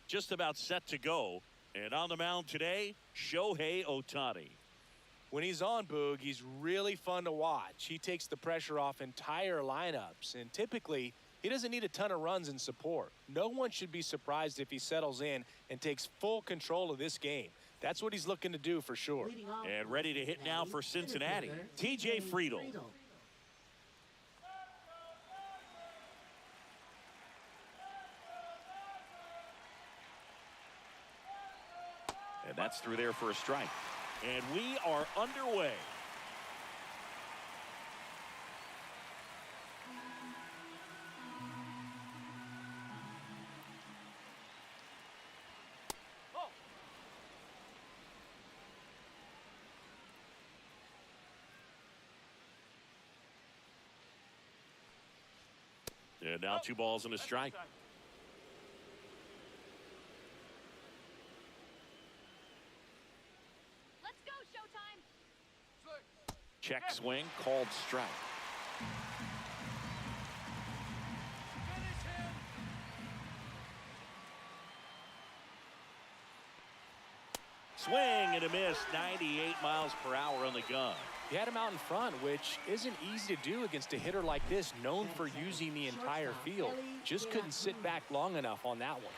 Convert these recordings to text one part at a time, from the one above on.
just about set to go. And on the mound today, Shohei Ohtani. When he's on, Boog, he's really fun to watch. He takes the pressure off entire lineups, and typically he doesn't need a ton of runs in support. No one should be surprised if he settles in and takes full control of this game. That's what he's looking to do for sure. And ready to hit now for Cincinnati, TJ Friedl. And that's through there for a strike. And we are underway. And now 2 balls and a strike. Let's go, Showtime. Check swing, called strike. Swing and a miss, 98 miles per hour on the gun. He had him out in front, which isn't easy to do against a hitter like this, known for using the entire field. Just couldn't sit back long enough on that one.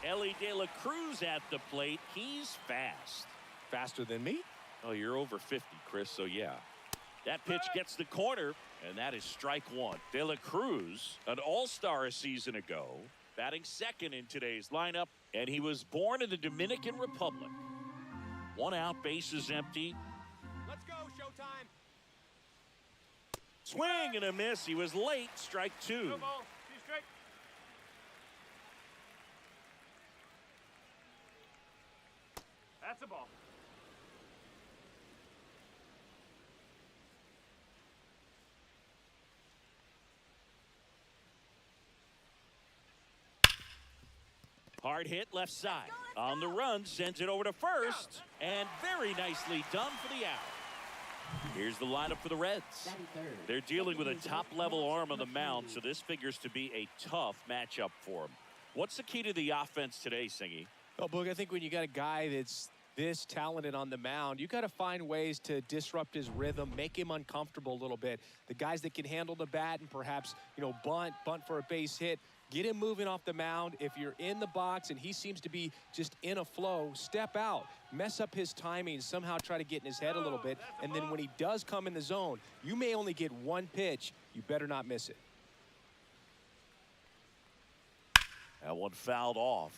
Ellie De La Cruz at the plate. He's fast. Faster than me? Oh, you're over 50, Chris, so yeah. That pitch gets the corner, and that is strike 1. De La Cruz, an all-star a season ago, batting second in today's lineup, and he was born in the Dominican Republic. 1 out, bases empty. Let's go, Showtime. Swing and a miss. He was late, strike 2. No ball. 2 strike. That's a ball. Hard hit left side. On the run, sends it over to first. And very nicely done for the out. Here's the lineup for the Reds. They're dealing with a top-level arm on the mound, so this figures to be a tough matchup for them. What's the key to the offense today, Singy? Well, Boog, I think when you got a guy that's this talented on the mound, you got to find ways to disrupt his rhythm, make him uncomfortable a little bit. The guys that can handle the bat and perhaps, bunt for a base hit, get him moving off the mound. If you're in the box and he seems to be just in a flow, step out, mess up his timing, somehow try to get in his head a little bit. And then when he does come in the zone, you may only get 1 pitch. You better not miss it. That one fouled off.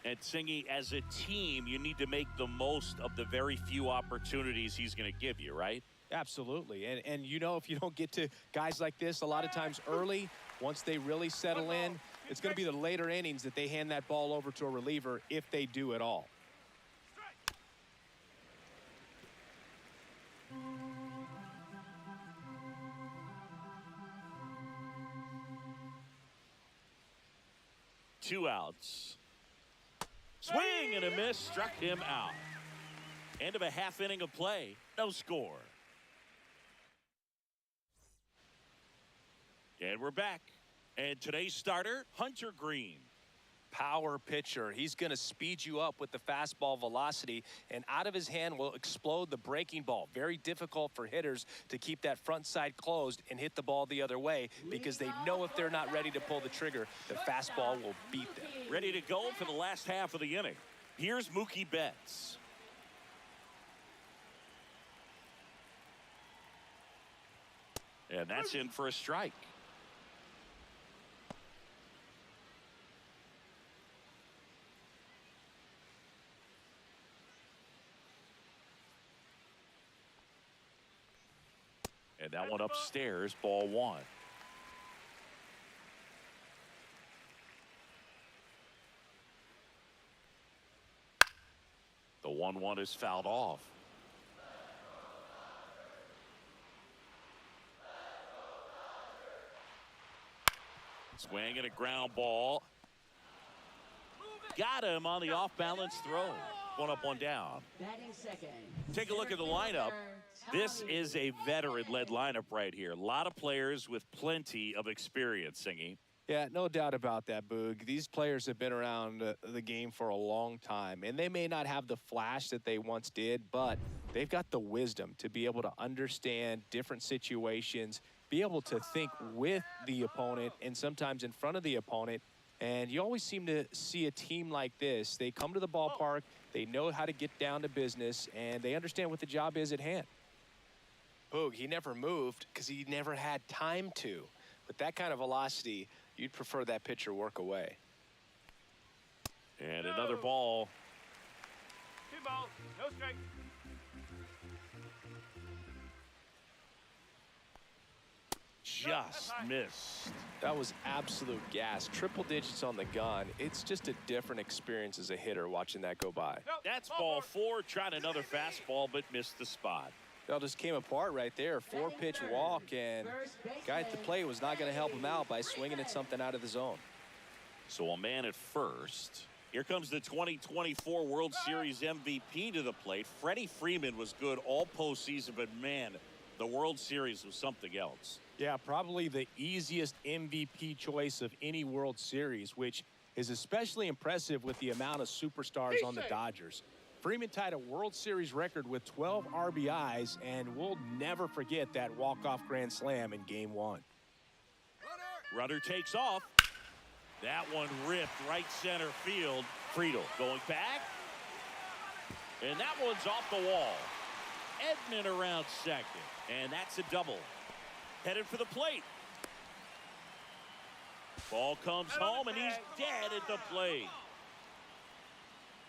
And Singy, as a team, you need to make the most of the very few opportunities he's going to give you, right? Absolutely. And if you don't get to guys like this a lot of times early, once they really settle in, it's going to be the later innings that they hand that ball over to a reliever if they do at all. Two outs. Swing and a miss, struck him out. End of a half inning of play, no score. And we're back. And today's starter, Hunter Green. Power pitcher. He's going to speed you up with the fastball velocity, and out of his hand will explode the breaking ball. Very difficult for hitters to keep that front side closed and hit the ball the other way, because they know if they're not ready to pull the trigger, the fastball will beat them. Ready to go for the last half of the inning. Here's Mookie Betts. And that's in for a strike. And that one upstairs, ball 1. The 1-1 is fouled off. Swing and a ground ball. Got him on the off-balance throw. one up, one down. Take a look at the lineup. This is a veteran-led lineup right here. A lot of players with plenty of experience, Singy. Yeah, no doubt about that, Boog. These players have been around the game for a long time, and they may not have the flash that they once did, but they've got the wisdom to be able to understand different situations, be able to think with the opponent and sometimes in front of the opponent. And you always seem to see a team like this. They come to the ballpark, they know how to get down to business, and they understand what the job is at hand. Boog, he never moved because he never had time to. With that kind of velocity, you'd prefer that pitcher work away. And another ball. 2 balls, no strike. Just missed. That was absolute gas. Triple digits on the gun. It's just a different experience as a hitter watching that go by. That's ball 4. Tried another fastball, but missed the spot. It all just came apart right there. 4-pitch walk, and guy at the plate was not going to help him out by swinging at something out of the zone. So a man at first. Here comes the 2024 World Series MVP to the plate. Freddie Freeman was good all postseason, but man, the World Series was something else. Yeah, probably the easiest MVP choice of any World Series, which is especially impressive with the amount of superstars on the Dodgers. Freeman tied a World Series record with 12 RBIs, and we'll never forget that walk-off grand slam in Game 1. Runner takes off. That one ripped right center field. Friedel going back. And that one's off the wall. Edman around second. And that's a double. Headed for the plate. Ball comes home, and he's dead at the plate.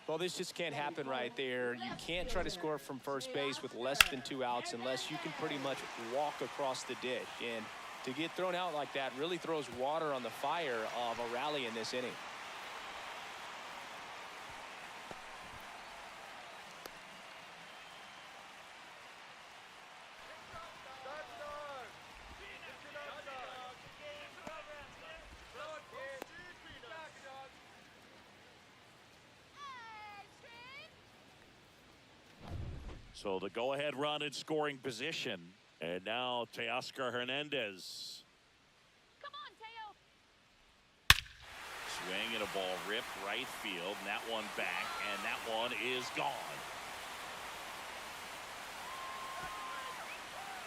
Well, this just can't happen right there. You can't try to score from first base with less than 2 outs unless you can pretty much walk across the ditch. And to get thrown out like that really throws water on the fire of a rally in this inning. So the go-ahead run in scoring position. And now Teoscar Hernandez. Come on, Teo. Swing and a ball ripped right field. And that one back, and that one is gone.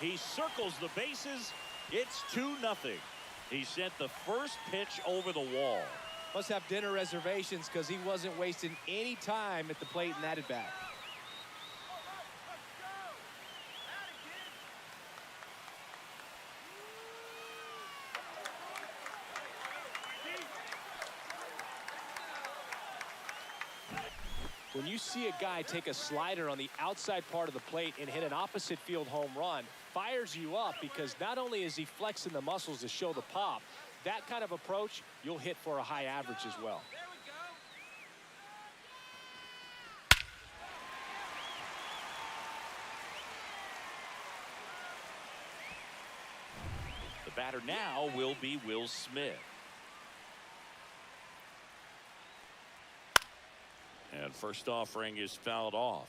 He circles the bases. It's 2-0. He sent the first pitch over the wall. Must have dinner reservations because he wasn't wasting any time at the plate in that at-bat. When you see a guy take a slider on the outside part of the plate and hit an opposite field home run, fires you up because not only is he flexing the muscles to show the pop, that kind of approach, you'll hit for a high average as well. The batter now will be Will Smith. And first offering is fouled off.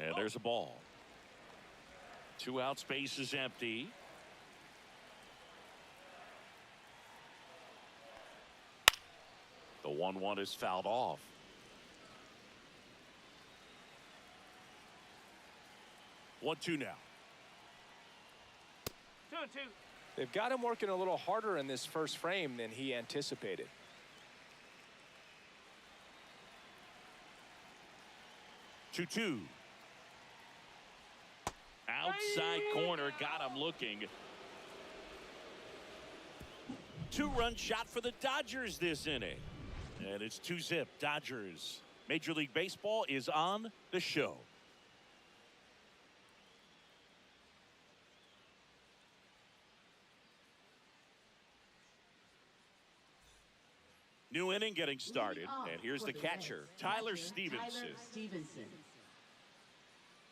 And there's a ball. 2 out, space is empty. The 1-1 is fouled off. 1-2 now. 2-2. They've got him working a little harder in this first frame than he anticipated. 2-2. Outside corner, got him looking. 2-run shot for the Dodgers this inning. And it's 2-0 Dodgers. Major League Baseball is on the show. New inning getting started, and here's the catcher, Tyler Stevenson.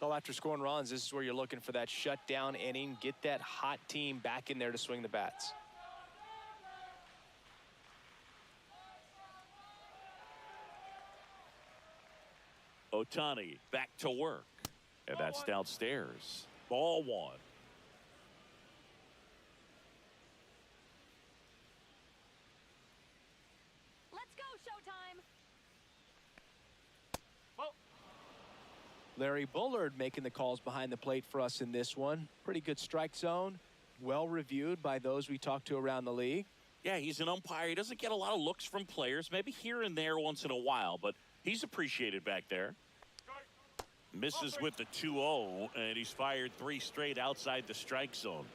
Well, after scoring runs, this is where you're looking for that shutdown inning. Get that hot team back in there to swing the bats. Ohtani back to work, and that's downstairs. Ball one. Let's go, Showtime. Larry Bullard making the calls behind the plate for us in this one. Pretty good strike zone. Well reviewed by those we talked to around the league. Yeah, he's an umpire. He doesn't get a lot of looks from players, maybe here and there once in a while, but he's appreciated back there. Misses with the 2-0, and he's fired 3 straight outside the strike zone.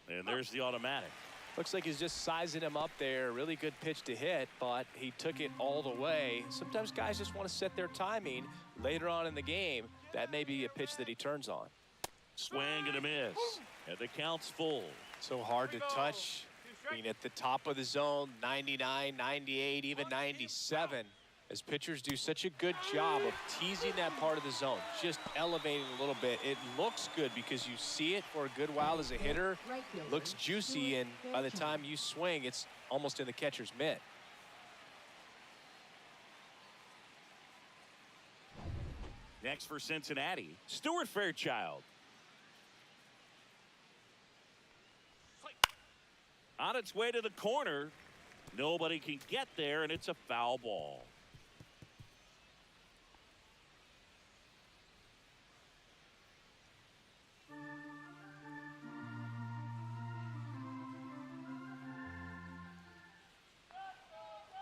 And there's the automatic. Looks like he's just sizing him up there. Really good pitch to hit, but he took it all the way. Sometimes guys just want to set their timing later on in the game. That may be a pitch that he turns on. Swing and a miss, and the count's full. So hard to touch. I mean, at the top of the zone, 99, 98, even 97. As pitchers do such a good job of teasing that part of the zone, just elevating a little bit. It looks good because you see it for a good while as a hitter. Looks juicy, and by the time you swing, it's almost in the catcher's mitt. Next for Cincinnati, Stuart Fairchild. On its way to the corner. Nobody can get there, and it's a foul ball.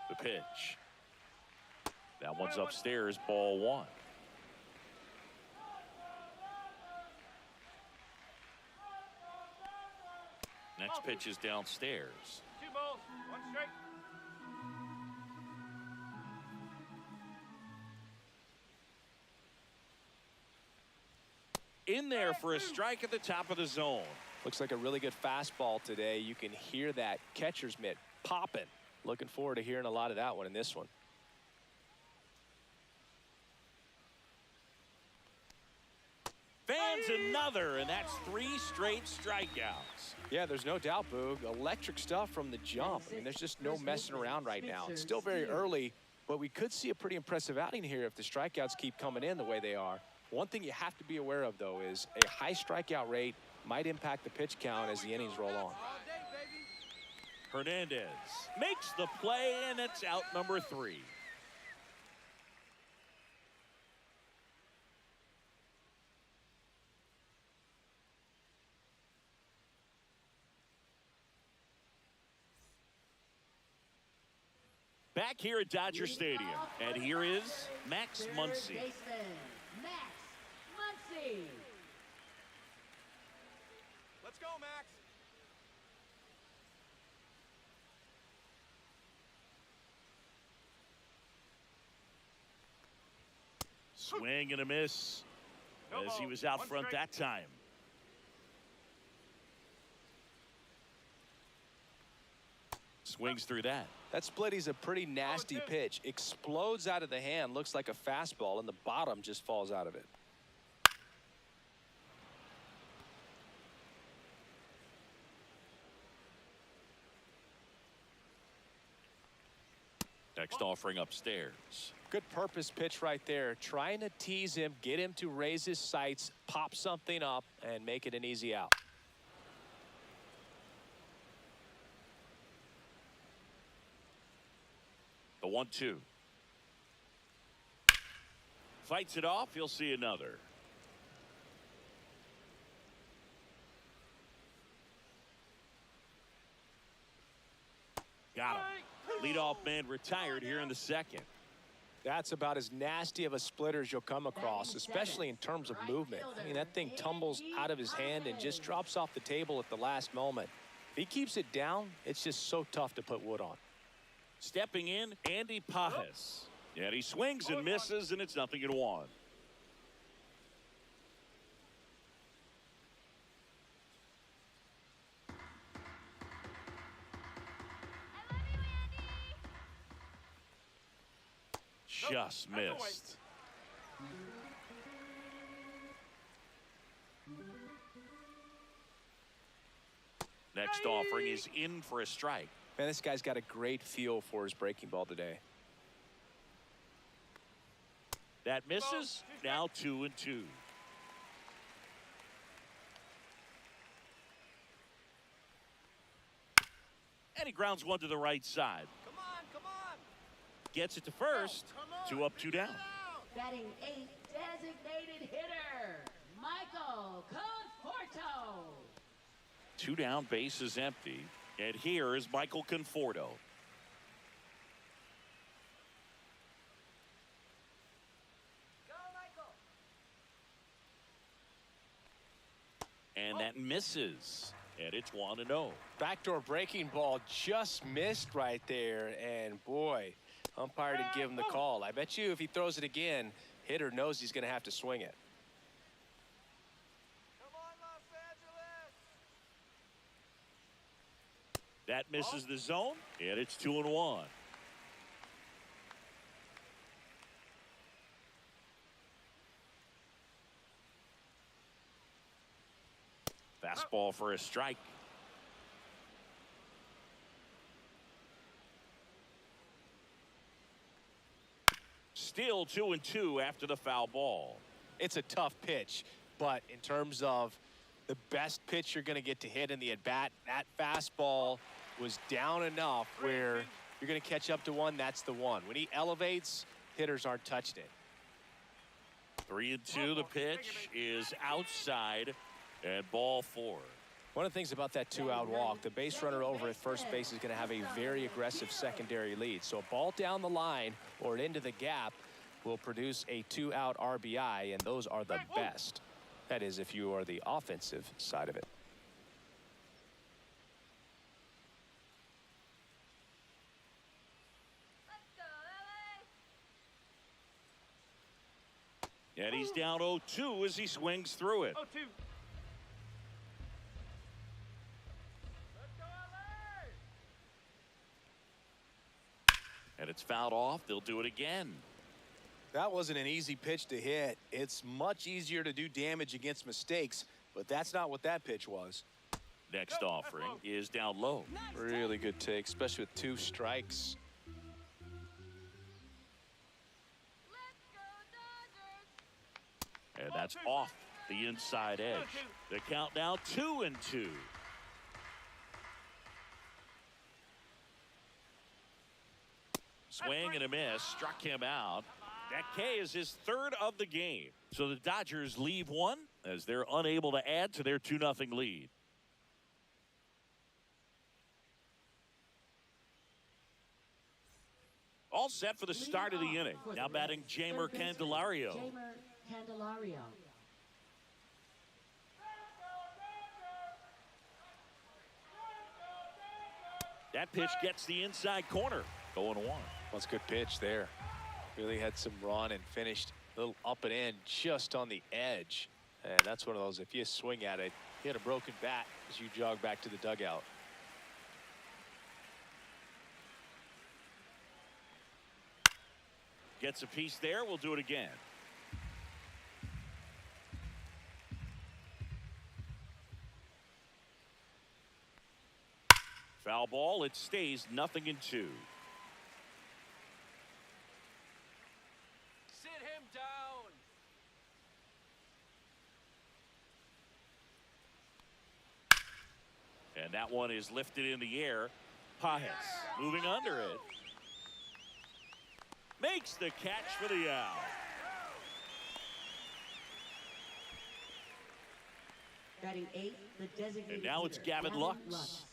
The pitch. That one's upstairs, ball one. Next pitch is downstairs. 2 balls, 1 strike. In there for a strike at the top of the zone. Looks like a really good fastball today. You can hear that catcher's mitt popping. Looking forward to hearing a lot of that one in this one. Fans another, and that's 3 straight strikeouts. Yeah, there's no doubt, Boog. Electric stuff from the jump. I mean, there's just no messing around right now. It's still very early, but we could see a pretty impressive outing here if the strikeouts keep coming in the way they are. One thing you have to be aware of, though, is a high strikeout rate might impact the pitch count as the innings roll on. Hernandez makes the play, and it's out number 3. Back here at Dodger Stadium, and here is Max Muncy. Let's go, Max. Swing and a miss as he was out front that time. Swings through that. That split is a pretty nasty pitch. Explodes out of the hand. Looks like a fastball, and the bottom just falls out of it. Next offering upstairs. Good purpose pitch right there. Trying to tease him, get him to raise his sights, pop something up, and make it an easy out. The 1-2. Fights it off. He'll see another. Got him. Leadoff man retired here in the second. That's about as nasty of a splitter as you'll come across, especially in terms of movement. I mean, that thing tumbles out of his hand and just drops off the table at the last moment. If he keeps it down, it's just so tough to put wood on. Stepping in, Andy Pajes. And he swings and misses, and it's 0-1. just missed. Next offering is in for a strike. Man, this guy's got a great feel for his breaking ball today. That misses. Now 2-2. And he grounds one to the right side. Come on, come on. Gets it to first. Come on. 2 up, 2 down. Batting 8, designated hitter, Michael Conforto. 2 down, base is empty. And here is Michael Conforto. Go, Michael. And that misses. And it's 1-0. Backdoor breaking ball just missed right there. And boy, umpire didn't give him the call. I bet you if he throws it again, hitter knows he's going to have to swing it. Come on, Los Angeles. That misses the zone. And it's 2-1. Fastball for a strike. Still 2-2 after the foul ball. It's a tough pitch, but in terms of the best pitch you're going to get to hit in the at-bat, that fastball was down enough where you're going to catch up to one. That's the one. When he elevates, hitters aren't touching it. 3-2. The pitch is outside. And ball 4. One of the things about that 2-out walk, the base runner over at first base is going to have a very aggressive secondary lead. So a ball down the line or into the gap will produce a 2-out RBI, and those are the best. That is, if you are the offensive side of it. And he's down 0-2 as he swings through it. 0-2. Let's go, LA. And it's fouled off. They'll do it again. That wasn't an easy pitch to hit. It's much easier to do damage against mistakes, but that's not what that pitch was. Next offering is down low. Really good take, especially with 2 strikes. And that's off the inside edge. The count now 2-2. Swing and a miss. Struck him out. That K is his 3rd of the game. So the Dodgers leave one as they're unable to add to their 2-0 lead. All set for the start of the inning. Now batting Jeimer Candelario. Jeimer Candelario. That pitch gets the inside corner. 0-1. That's a good pitch there. Really had some run and finished a little up and in just on the edge. And that's one of those, if you swing at it, you hit a broken bat as you jog back to the dugout. Gets a piece there. We'll do it again. Foul ball. It stays 0-2. Sit him down. And that one is lifted in the air. Paez moving under it. Makes the catch for the out. Batting 8, the designated And now it's hitter, Gavin Lux.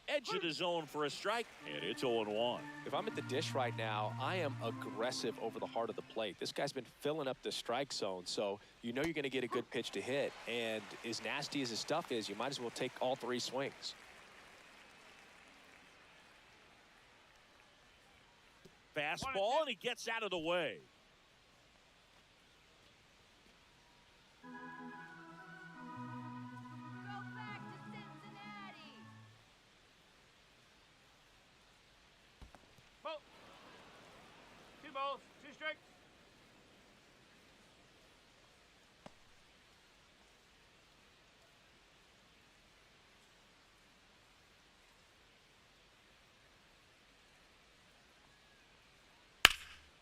Edge of the zone for a strike, and it's 0-1. If I'm at the dish right now, I am aggressive over the heart of the plate. This guy's been filling up the strike zone, so you know you're going to get a good pitch to hit. And as nasty as his stuff is, you might as well take all 3 swings. Fastball, and he gets out of the way. balls. 2 strikes.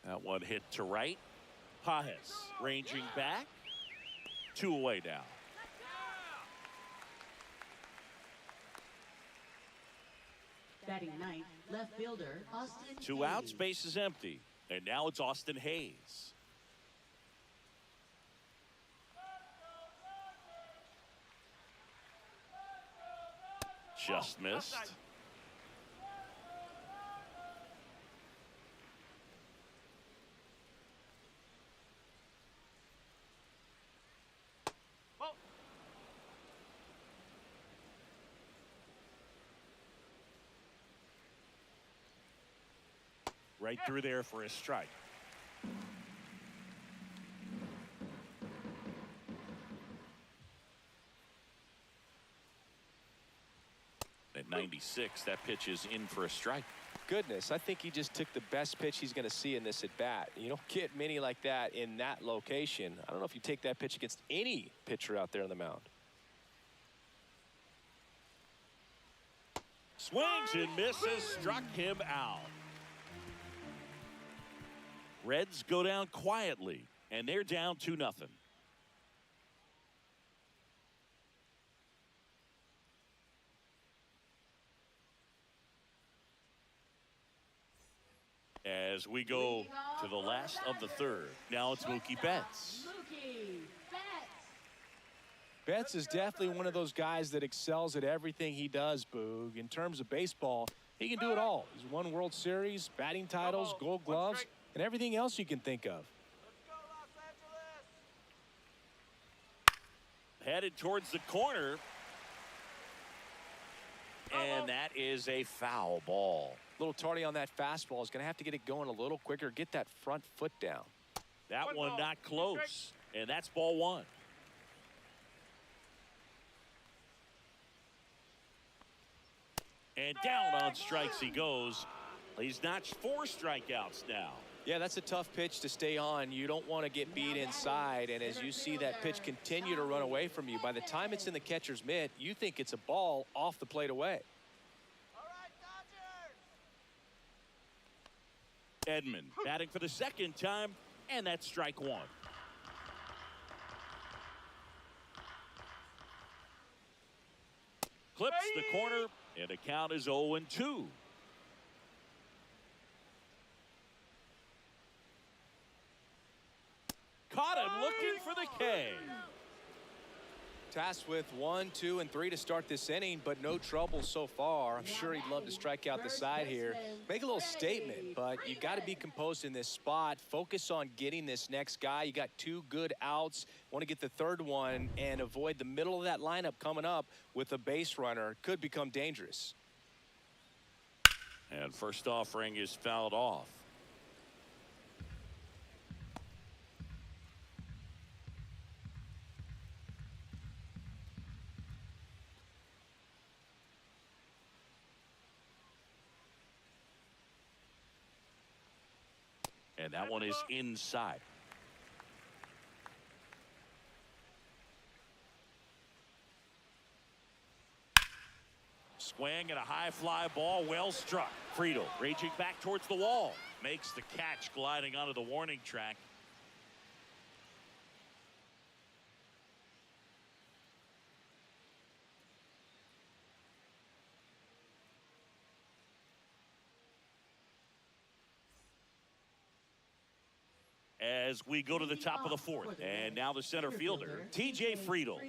That one hit to right. Pajes ranging back. 2 away now. Batting ninth, left fielder, Austin 2 outs, Hayes. base is empty. And now it's Austin Hayes. Just missed. Ball. Right through there for a strike. At 96, that pitch is in for a strike. Goodness, I think he just took the best pitch he's going to see in this at bat. You don't get many like that in that location. I don't know if you take that pitch against any pitcher out there on the mound. Swings and misses, struck him out. Reds go down quietly, and they're down 2-0. As we go to the last of the third, now it's Mookie Betts. Mookie Betts. Betts is definitely one of those guys that excels at everything he does, Boog. In terms of baseball, he can do it all. He's won World Series, batting titles, Gold Gloves, and everything else you can think of. Let's go, Los Angeles. Headed towards the corner. And that is a foul ball. A little tardy on that fastball. Is going to have to get it going a little quicker. Get that front foot down. That One one ball, not 2 close. strikes. And that's ball 1. And down on strikes he goes. He's notched 4 strikeouts now. Yeah, that's a tough pitch to stay on. You don't want to get beat inside, and as you see that pitch continue to run away from you, by the time it's in the catcher's mitt, you think it's a ball off the plate away. All right, Dodgers. Edman batting for the 2nd time, and that's strike 1. Clips the corner, and the count is 0-2. Caught him looking for the K. Tasked with 1, 2, and 3 to start this inning, but no trouble so far. I'm sure he'd love to strike out the side here. Make a little statement, but you got to be composed in this spot. Focus on getting this next guy. You got 2 good outs. Want to get the 3rd one and avoid the middle of that lineup coming up with a base runner. Could become dangerous. And first offering is fouled off. And that one is inside. Swing and a high fly ball, well struck. Friedel raging back towards the wall. Makes the catch gliding onto the warning track. As we go to the top of the 4th, and now the center fielder, TJ Friedel.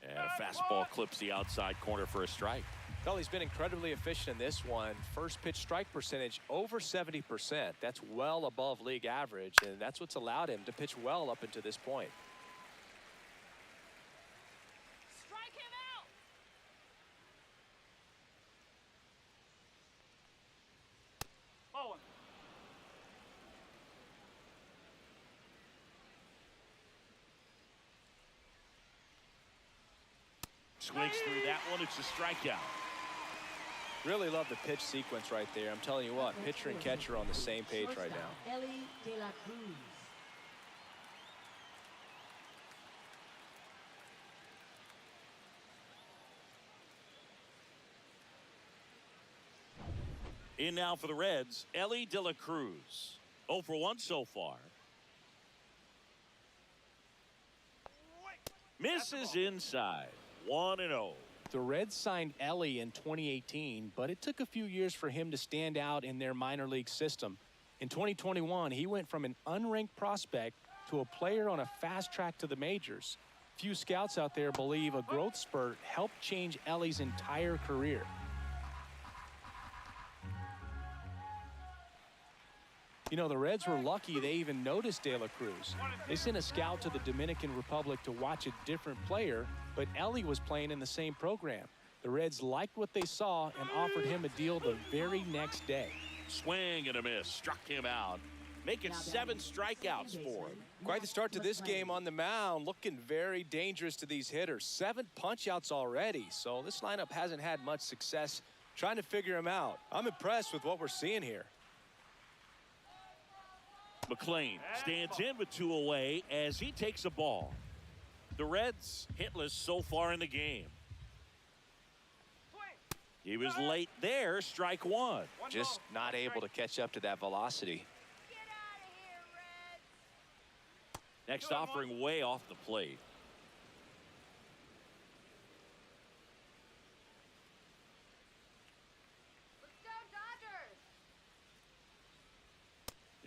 And a fastball clips the outside corner for a strike. Well, he's been incredibly efficient in this one. First pitch strike percentage over 70%. That's well above league average, and that's what's allowed him to pitch well up until this point. Strike him out. Ball 1. swings through that one. It's a strikeout. Really love the pitch sequence right there. I'm telling you what, pitcher and catcher are on the same page right now. Ellie De La Cruz. In now for the Reds, Ellie De La Cruz. 0 for 1 so far. Misses inside. 1-0. The Reds signed Ellie in 2018, but it took a few years for him to stand out in their minor league system. In 2021, he went from an unranked prospect to a player on a fast track to the majors. Few scouts out there believe a growth spurt helped change Ellie's entire career. You know, the Reds were lucky they even noticed De La Cruz. They sent a scout to the Dominican Republic to watch a different player, but Ellie was playing in the same program. The Reds liked what they saw and offered him a deal the very next day. Swing and a miss. Struck him out. Making 7 strikeouts for him. Quite the start to this game on the mound. Looking very dangerous to these hitters. 7 punch-outs already, so this lineup hasn't had much success trying to figure him out. I'm impressed with what we're seeing here. McLean stands in with 2 away as he takes a ball. The Reds hitless so far in the game. He was late there, strike 1. Just not able to catch up to that velocity. Next offering way off the plate.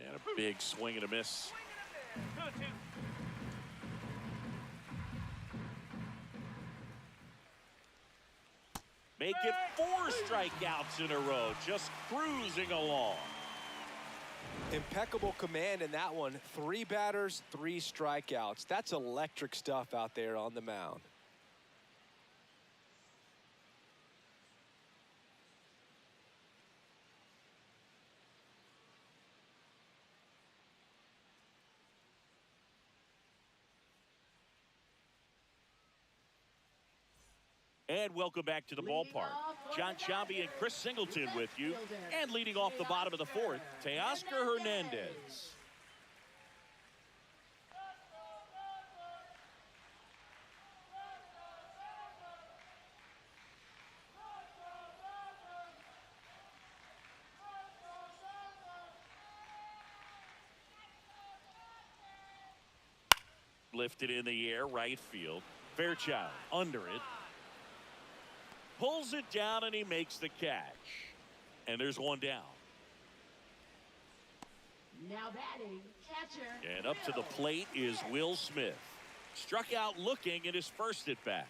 And a big swing and a miss. Make it 4 strikeouts in a row, just cruising along. Impeccable command in that one. 3 batters, 3 strikeouts. That's electric stuff out there on the mound. And welcome back to the ballpark. John Sciambi and Chris Singleton with you. And leading off the bottom of the 4th, Teoscar Hernandez. Lifted in the air, right field. Fairchild under it. Pulls it down and he makes the catch. And there's one down. Now batting, catcher. And up to the plate is Will Smith. Struck out looking at his first at bat.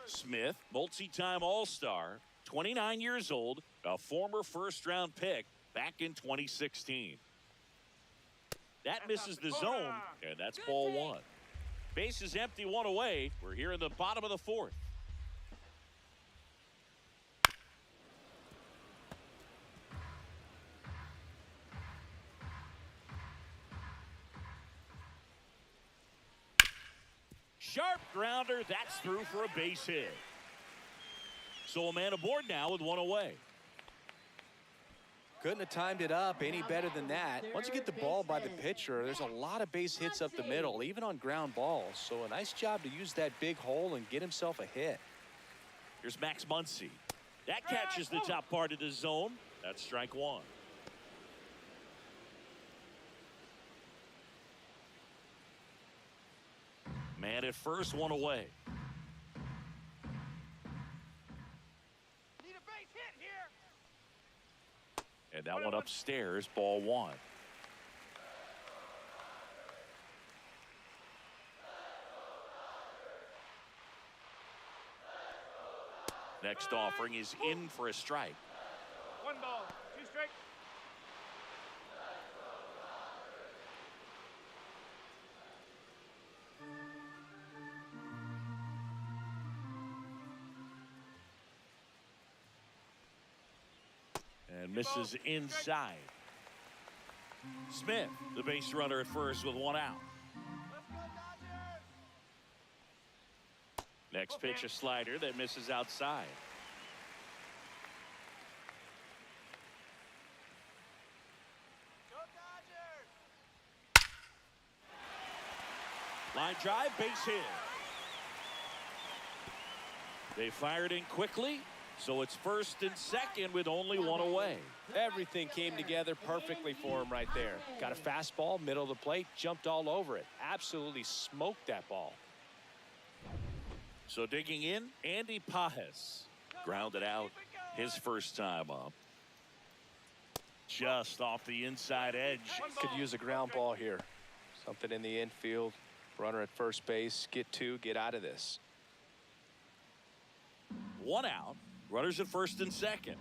Smith, multi-time All-Star, 29 years old, a former first-round pick back in 2016. That misses the zone, and that's ball 1. Base is empty, 1 away. We're here in the bottom of the 4th. Sharp grounder, that's through for a base hit. So a man aboard now with 1 away. Couldn't have timed it up any better than that. Once you get the ball by the pitcher, there's a lot of base hits up the middle, even on ground balls. So a nice job to use that big hole and get himself a hit. Here's Max Muncy. That catches the top part of the zone. That's strike 1. Man at first, 1 away. Need a base hit here. And that one upstairs, ball 1. Next offering is in for a strike. 1 ball, 2 strikes. And misses inside. Smith, the base runner at first with 1 out. Let's go, Dodgers. Next pitch, a slider that misses outside. Go Dodgers! Line drive, base hit. They fired in quickly, so it's first and second with only one away. Everything came together perfectly for him right there. Got a fastball, middle of the plate, jumped all over it. Absolutely smoked that ball. So digging in, Andy Pajes grounded out his first time up. Just off the inside edge. Could use a ground ball here. Something in the infield. Runner at first base. Get two, get out of this. One out. Runners at first and second.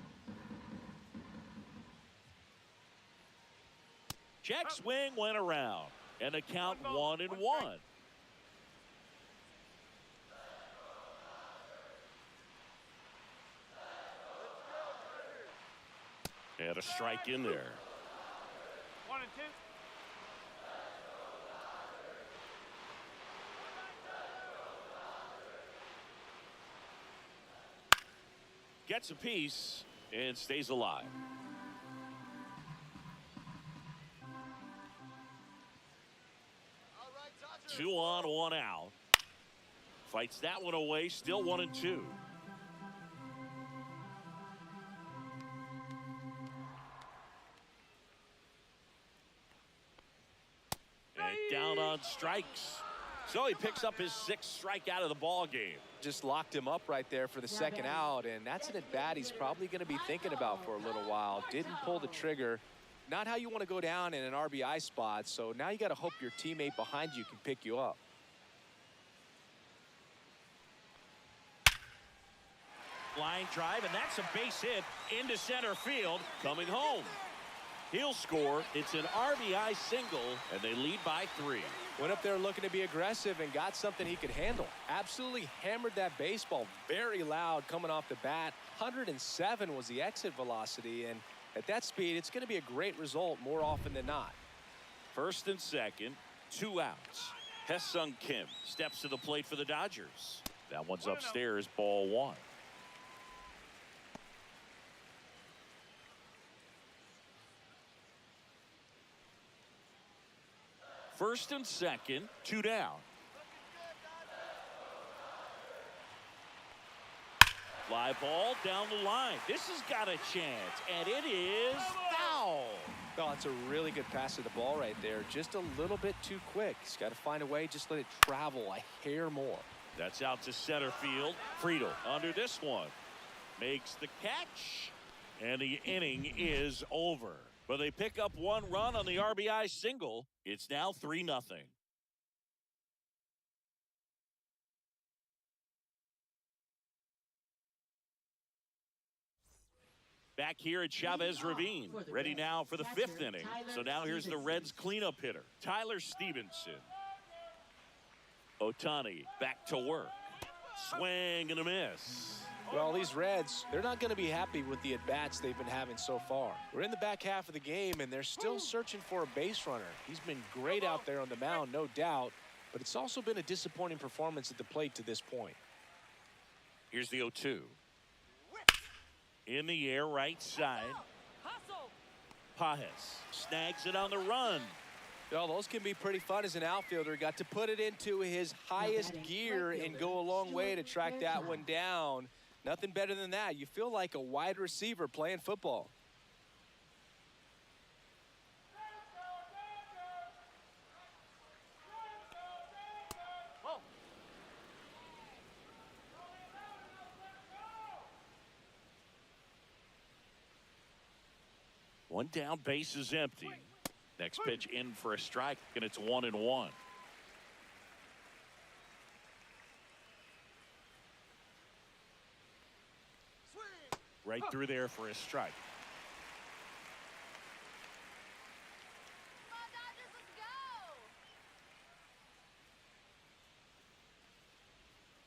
Check swing went around. And the count 1-1. And a strike in there. 1 and 2. Gets a piece and stays alive. All right, Dodgers. 2 on, 1 out. Fights that one away, still 1-2. And down on strikes. So he picks up his 6th strikeout of the ball game. Just locked him up right there for the second out, and that's an at-bat he's probably going to be thinking about for a little while. Didn't pull the trigger. Not how you want to go down in an RBI spot, so now you got to hope your teammate behind you can pick you up. Line drive, and that's a base hit into center field. Coming home. He'll score. It's an RBI single, and they lead by 3. Went up there looking to be aggressive and got something he could handle. Absolutely hammered that baseball very loud coming off the bat. 107 was the exit velocity, and at that speed, it's going to be a great result more often than not. First and second, 2 outs. Hesung Kim steps to the plate for the Dodgers. That one's upstairs, ball 1. First and second, 2 down. Fly ball down the line. This has got a chance, and it is foul. Oh, it's a really good pass of the ball right there. Just a little bit too quick. He's got to find a way, just let it travel a hair more. That's out to center field. Friedel under this one. Makes the catch, and the inning is over. But they pick up 1 run on the RBI single. It's now 3-0. Back here at Chavez Ravine, ready now for the 5th inning. So now here's the Reds cleanup hitter, Tyler Stevenson. Ohtani back to work. Swing and a miss. Well, these Reds, they're not going to be happy with the at-bats they've been having so far. We're in the back half of the game, and they're still searching for a base runner. He's been great out there on the mound, no doubt, but it's also been a disappointing performance at the plate to this point. Here's the 0-2. In the air, right side. Pajes snags it on the run. Well, those can be pretty fun as an outfielder. Got to put it into his highest gear and go a long way to track that one down. Nothing better than that. You feel like a wide receiver playing football. One down, base is empty. Next pitch in for a strike, and it's 1-1. Right through there for a strike. Come on, Dodgers, let's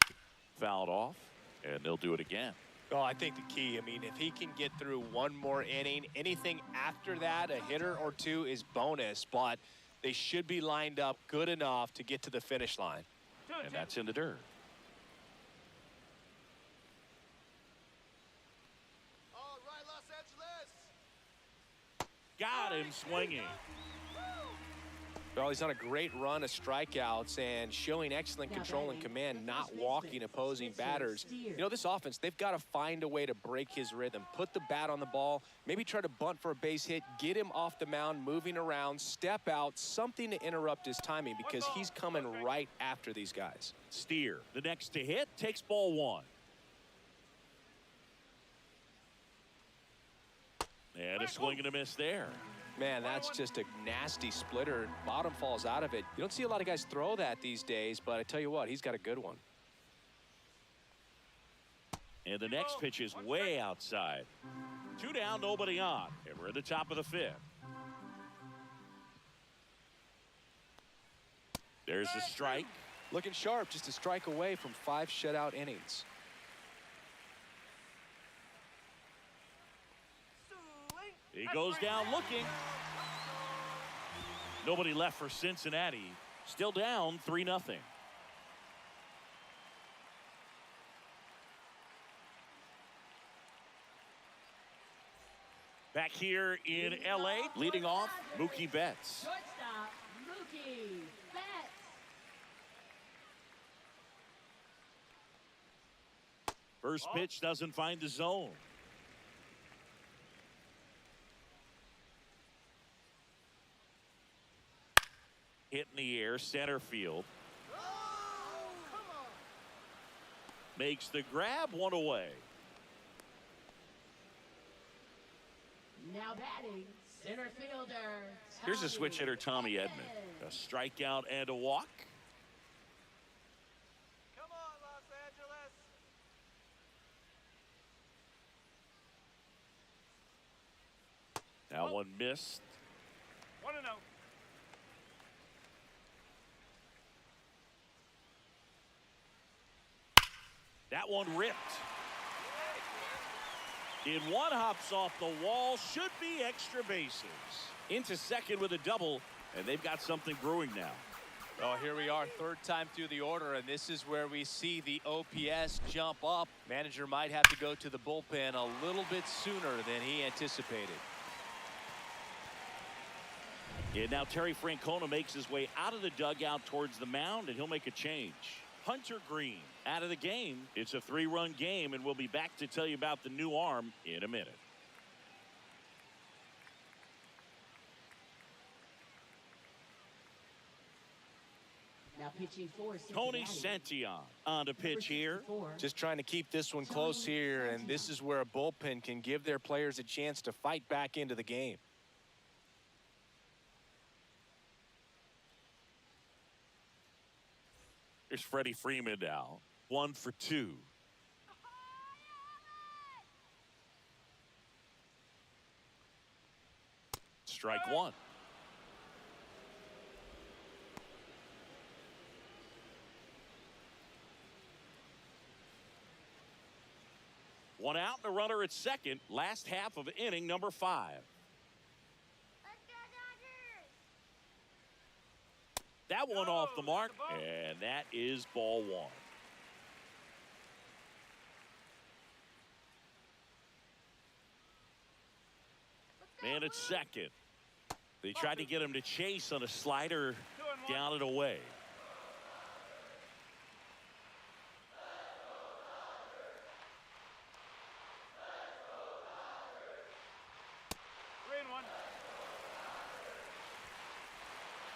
go! Fouled off, and they'll do it again. Oh, I think the key, I mean, if he can get through one more inning, anything after that, a hitter or two is bonus, but they should be lined up good enough to get to the finish line. And that's in the dirt. Got him swinging. Well, he's on a great run of strikeouts and showing excellent control and command, not walking opposing batters. You know, this offense, they've got to find a way to break his rhythm, put the bat on the ball, maybe try to bunt for a base hit, get him off the mound, moving around, step out, something to interrupt his timing because he's coming right after these guys. Steer, the next to hit, takes ball one. And a swing and a miss there. Man, that's just a nasty splitter. Bottom falls out of it. You don't see a lot of guys throw that these days, but I tell you what, he's got a good one. And the next pitch is way outside. 2 down, nobody on. And we're at the top of the 5th. There's the strike. Looking sharp, just a strike away from 5 shutout innings. He goes down looking. Nobody left for Cincinnati. Still down 3-0. Back here in LA, leading off, Mookie Betts. Shortstop, Mookie Betts. First pitch doesn't find the zone. Hit in the air, center field. Makes the grab, 1 away. Now batting, center fielder. Here's a switch hitter, Tommy Edman. A strikeout and a walk. Come on, Los Angeles. Now one missed. 1-0. That one ripped. In one, hops off the wall, should be extra bases. Into second with a double, and they've got something brewing now. Oh, here we are, 3rd time through the order, and this is where we see the OPS jump up. Manager might have to go to the bullpen a little bit sooner than he anticipated. And now Terry Francona makes his way out of the dugout towards the mound, and he'll make a change. Hunter Green out of the game. It's a 3-run game, and we'll be back to tell you about the new arm in a minute. Now pitching for Tony Cincinnati. Santillan on to pitch here. Just trying to keep this one close here, and this is where a bullpen can give their players a chance to fight back into the game. Here's Freddie Freeman now. 1 for 2. Strike 1. One out and a runner at second. Last half of inning number 5. That one off the mark, and that is ball 1. Man at second. They tried to get him to chase on a slider down and away.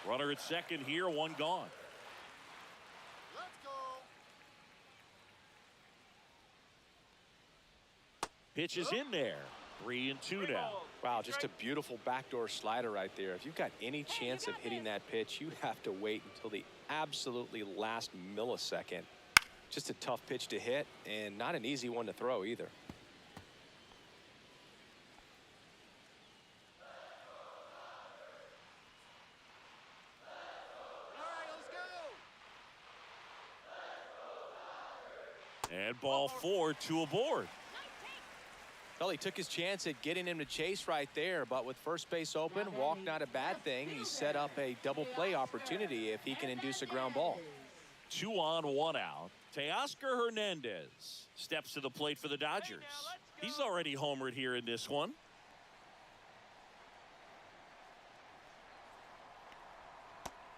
Runner at second here, 1 gone. Let's go. Pitch is in there. 3-2 now. Wow, just a beautiful backdoor slider right there. If you've got any chance of hitting that pitch, you have to wait until the absolutely last millisecond. Just a tough pitch to hit, and not an easy one to throw either. And ball 4, 2 aboard. Well, he took his chance at getting him to chase right there, but with first base open, walk not a bad thing. He set up a double play opportunity if he can induce a ground ball. 2 on, 1 out. Teoscar Hernandez steps to the plate for the Dodgers. He's already homered here in this one.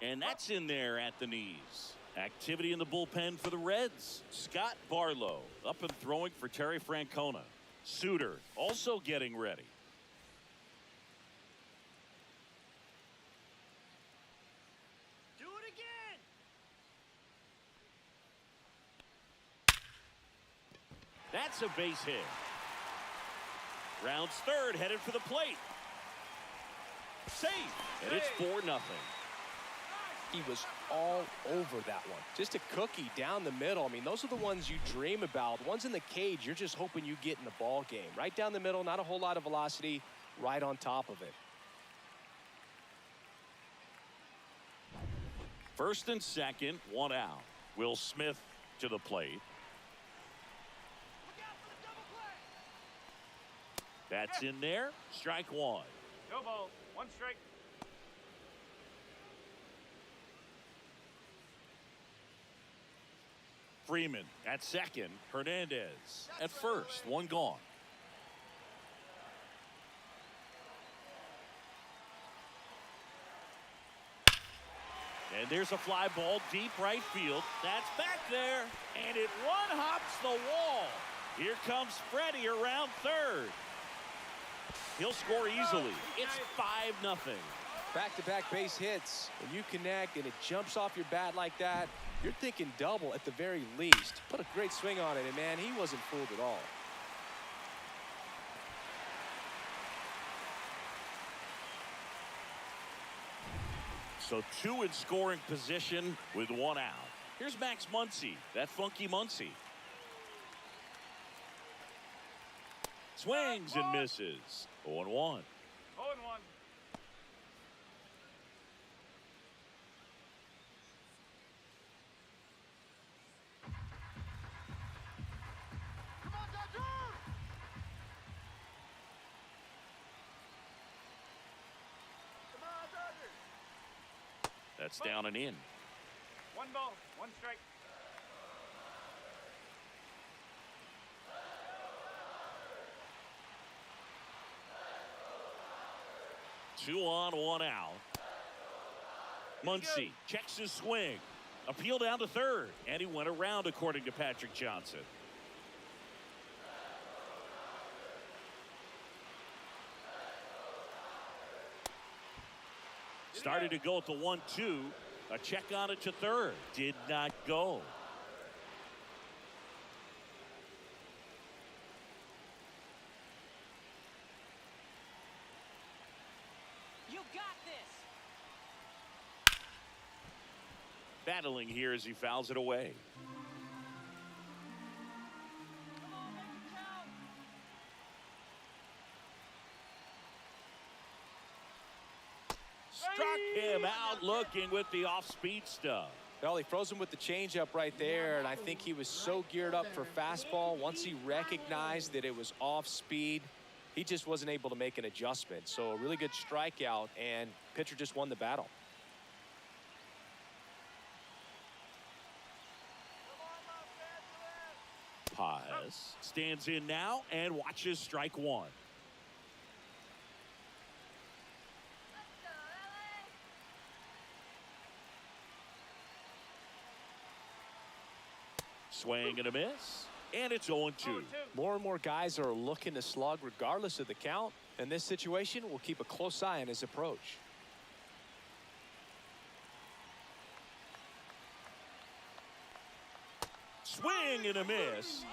And that's in there at the knees. Activity in the bullpen for the Reds. Scott Barlow up and throwing for Terry Francona. Suter also getting ready. Do it again. That's a base hit. Rounds third, headed for the plate. Safe, and it's 4-0. He was all over that one. Just a cookie down the middle. I mean, those are the ones you dream about. Ones in the cage, you're just hoping you get in the ball game. Right down the middle, not a whole lot of velocity, right on top of it. First and second, 1 out. Will Smith to the plate. Look out for the double play. That's in there. Strike 1. No ball. 1 strike. Freeman at second. Hernandez at first. 1 gone. And there's a fly ball deep right field. That's back there. And it one-hops the wall. Here comes Freddie around third. He'll score easily. It's 5-0. Back-to-back base hits. When you connect and it jumps off your bat like that, you're thinking double at the very least. Put a great swing on it, and man, he wasn't fooled at all. So 2 in scoring position with 1 out. Here's Max Muncy, that funky Muncy. Swings and misses. 0-1. 0-1. Come on, Dodgers! Come on, Dodgers! That's down and in. 1 ball, 1 strike. Two on, 1 out. Muncy checks his swing. Appeal down to third. And he went around, according to Patrick Johnson. Started to go at the 1-2. A check on it to third. Did not go. You got this. Battling here as he fouls it away. Come on, make it count. Struck him out looking with the off-speed stuff. Well, he froze him with the changeup right there, and I think he was so geared up for fastball. Once he recognized that it was off speed, he just wasn't able to make an adjustment. So a really good strikeout, and pitcher just won the battle. Paz stands in now and watches strike 1. Swing and a miss. And it's 0-2. More and more guys are looking to slug regardless of the count. In this situation, we'll keep a close eye on his approach. Swing and a miss.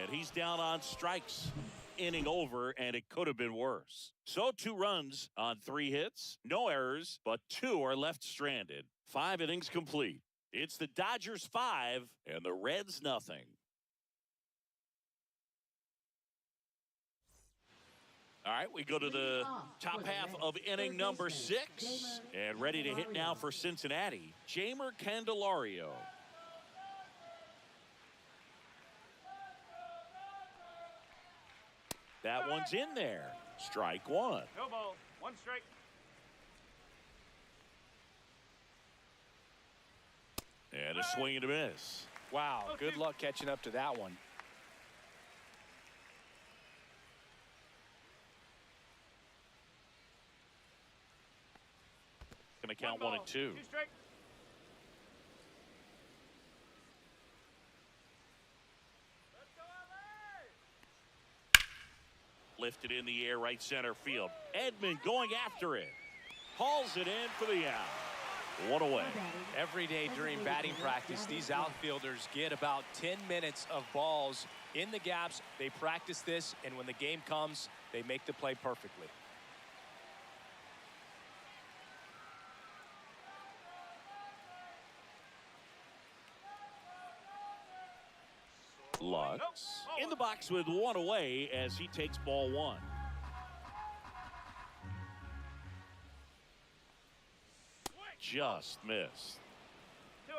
And he's down on strikes. Inning over, and it could have been worse. So 2 runs on 3 hits. No errors, but 2 are left stranded. 5 innings complete. It's the Dodgers 5 and the Reds nothing. All right, we go to the top half of inning number 6. And ready to hit now for Cincinnati, Jeimer Candelario. That one's in there. Strike 1. No ball, 1 strike. And a swing and a miss. Wow, good luck catching up to that one. Going to count 1 and 2. 2 strike. lifted in the air right center field. Edman going after it. Hauls it in for the out. One away. Every day during batting practice, these outfielders get about 10 minutes of balls in the gaps. They practice this, and when the game comes, they make the play perfectly. Lux in the box with one away as he takes ball one. Just missed. 2-0.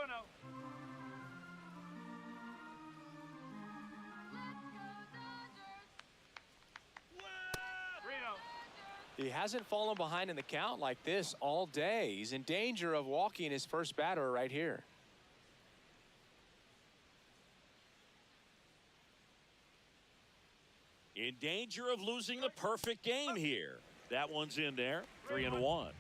He hasn't fallen behind in the count like this all day. He's in danger of walking his first batter right here. In danger of losing the perfect game here. That one's in there. 3-1.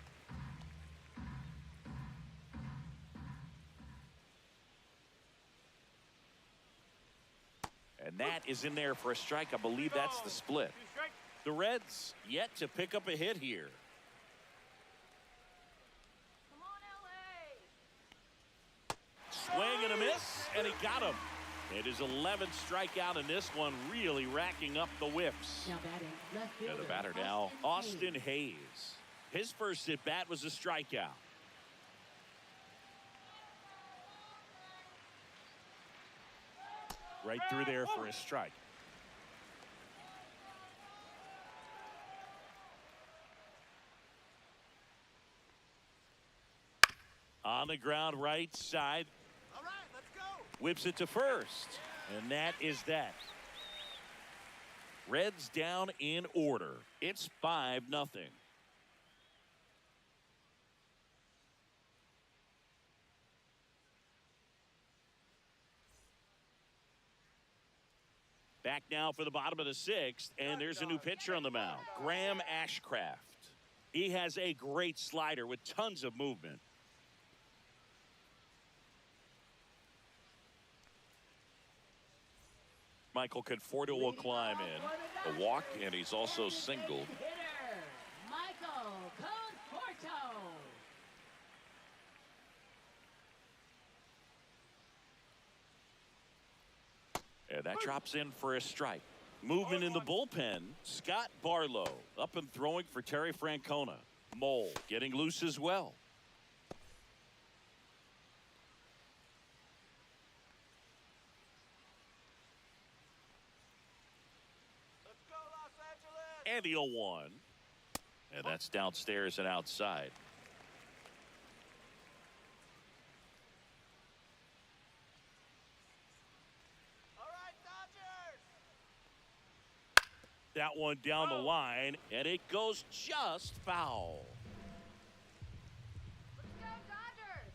And that is in there for a strike. I believe that's the split. The Reds yet to pick up a hit here. Come on, LA. Swing and a miss, and he got him. It is 11th strikeout in this one, really racking up the whiffs. Now batting, left fielder. And the batter now, Austin Hayes. His first at bat was a strikeout. Right through there for a strike. On the ground, right side. All right, let's go. Whips it to first. And that is that. Reds down in order. It's 5-0. Back now for the bottom of the sixth, and there's a new pitcher on the mound, Graham Ashcraft. He has a great slider with tons of movement. Michael Conforto will climb in. A walk, and he's also singled. Hitter, Michael Conforto. And that drops in for a strike. Movement in the bullpen. Scott Barlow up and throwing for Terry Francona. Mole getting loose as well. Let's go, Los Angeles. And the 0-1. And that's downstairs and outside. All right, Dodgers. That one down the line, and it goes just foul. Let's go, Dodgers.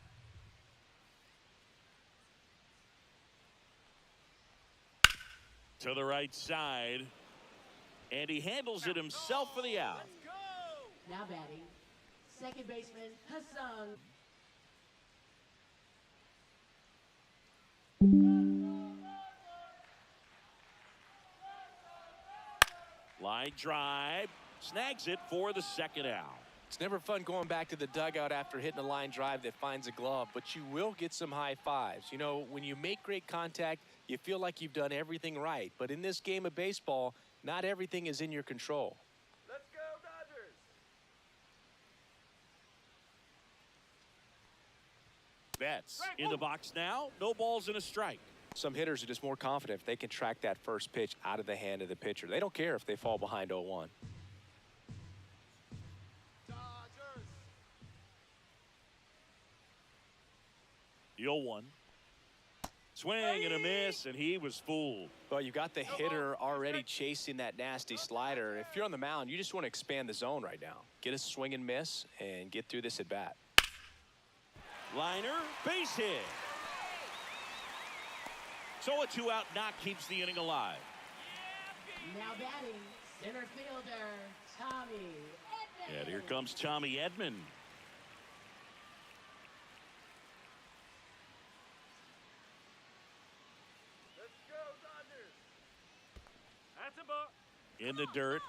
To the right side. And he handles it himself for the out. Let's go. Now batting, second baseman Hassan. Line drive. Snags it for the second out. It's never fun going back to the dugout after hitting a line drive that finds a glove, but you will get some high fives. You know, when you make great contact, you feel like you've done everything right. But in this game of baseball, not everything is in your control. Let's go, Dodgers. Betts in the box now. No balls and a strike. Some hitters are just more confident if they can track that first pitch out of the hand of the pitcher. They don't care if they fall behind 0-1. Dodgers. The 0-1. Swing and a miss, and he was fooled. Well, you got the hitter already chasing that nasty slider. If you're on the mound, you just want to expand the zone right now. Get a swing and miss and get through this at bat. Liner, base hit. So a 2-out knock keeps the inning alive. Now batting, center fielder Tommy Edman. And here comes Tommy Edman. Let's go, Dodgers. That's a ball. In the dirt.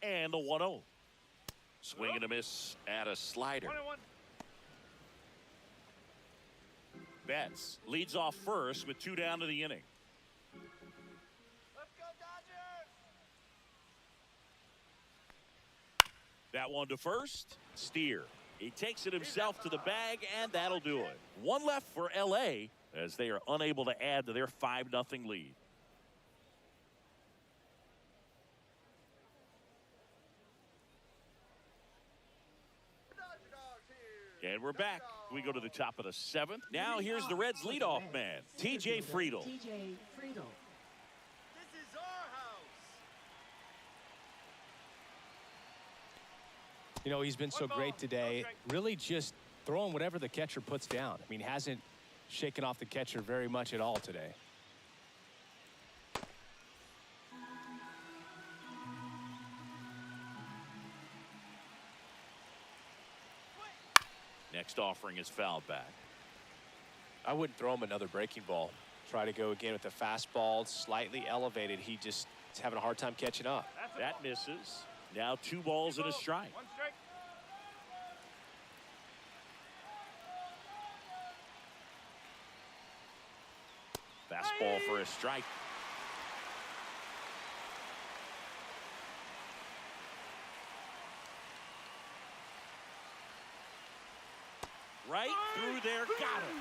And the 1-0. Swing and a miss at a slider. 1-1. Betts leads off first with 2 down to the inning. Let's go, Dodgers! That one to first. Steer. He takes it himself to the bag, and that'll do it. One left for L.A. as they are unable to add to their 5-0 lead. And we're back. We go to the top of the 7th. Now here's the Reds' leadoff man, T.J. Friedl. T.J. Friedl. This is our house! You know, he's been so great today. Really just throwing whatever the catcher puts down. I mean, hasn't shaken off the catcher very much at all today. Next offering is fouled back. I wouldn't throw him another breaking ball. Try to go again with the fastball, slightly elevated. He just is having a hard time catching up. That misses. Now 2 balls and a strike. 1 strike. Fastball for a strike. Right through there, got him.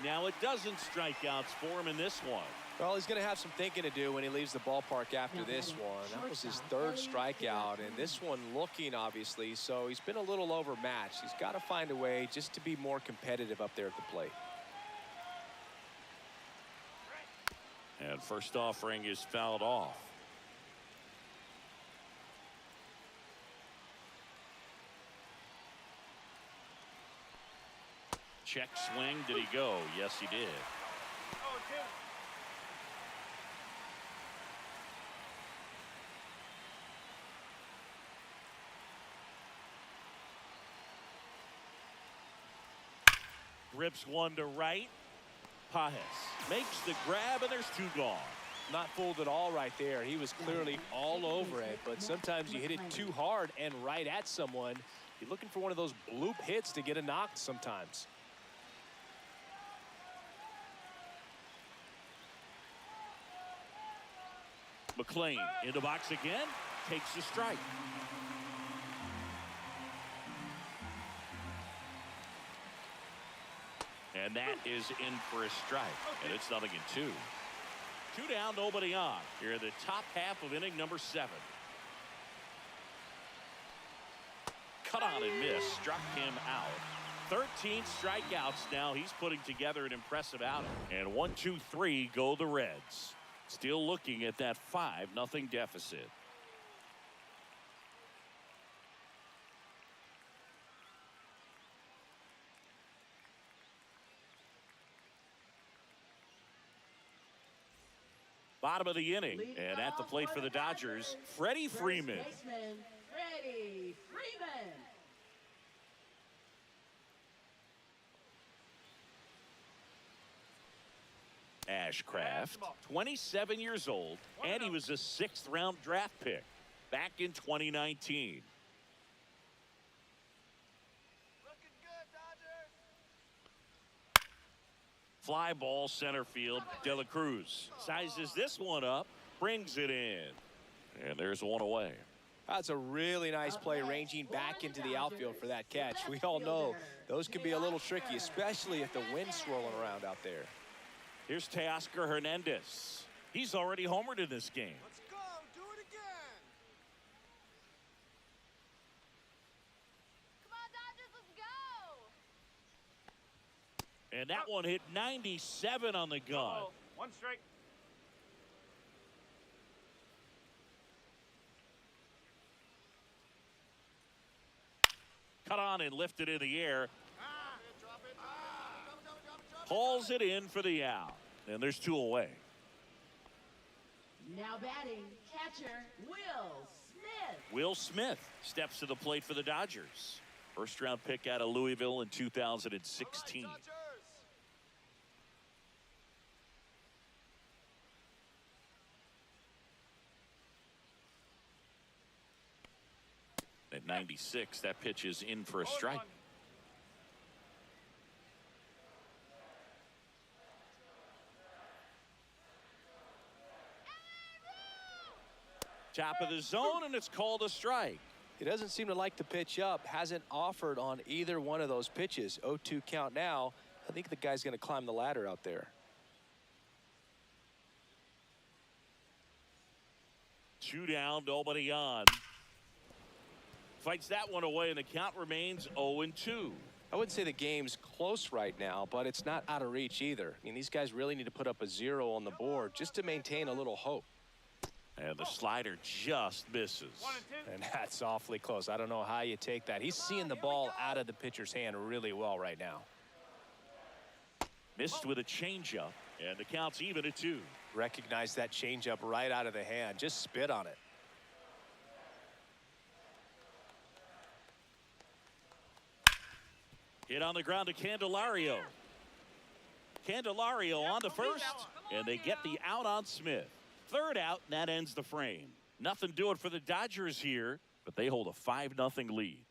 Now it doesn't strikeouts for him in this one. Well, he's going to have some thinking to do when he leaves the ballpark after this one. That was his 3rd strikeout, and this one looking, obviously, so he's been a little overmatched. He's got to find a way just to be more competitive up there at the plate. And first offering is fouled off. Check swing. Did he go? Yes, he did. 0-2. Rips one to right. Pajes makes the grab, and there's 2 gone. Not fooled at all right there. He was clearly all over it, but sometimes you hit it too hard and right at someone. You're looking for one of those bloop hits to get a knock sometimes. McLean in the box again, takes the strike. And that is in for a strike, and it's 0-2. 2 down, nobody on. Here in the top half of inning number 7. Cut on and miss, struck him out. 13 strikeouts now. He's putting together an impressive outing. And 1, 2, 3 go the Reds. Still looking at that 5-0 deficit. Bottom of the inning, and at the plate for the Dodgers, Freddie Freeman. First baseman, Freddie Freeman. Ashcraft, 27 years old, and he was a 6th-round draft pick back in 2019. Looking good, Dodgers! Fly ball center field. De La Cruz sizes this one up, brings it in, and there's 1 away. That's a really nice play ranging back into the outfield for that catch. We all know those can be a little tricky, especially if the wind's swirling around out there. Here's Teoscar Hernandez. He's already homered in this game. Let's go! Do it again! Come on, Dodgers, let's go! And that one hit 97 on the gun. Uh-oh. 1 strike. Cut on and lifted in the air. Drop it. Hauls it in for the out. And there's 2 away. Now batting, catcher, Will Smith. Will Smith steps to the plate for the Dodgers. 1st-round pick out of Louisville in 2016. All right, Dodgers. At 96, that pitch is in for a strike. Top of the zone, and it's called a strike. He doesn't seem to like the pitch up. Hasn't offered on either one of those pitches. 0-2 count now. I think the guy's going to climb the ladder out there. 2 down, nobody on. Fights that one away, and the count remains 0-2. I wouldn't say the game's close right now, but it's not out of reach either. I mean, these guys really need to put up a 0 on the board just to maintain a little hope. And the slider just misses. And that's awfully close. I don't know how you take that. He's seeing the ball out of the pitcher's hand really well right now. Missed with a changeup, and the count's even at 2. Recognize that changeup right out of the hand. Just spit on it. Hit on the ground to Candelario. Candelario on the first, and they get the out on Smith. 3rd out, and that ends the frame. Nothing doing for the Dodgers here, but they hold a 5-0 lead.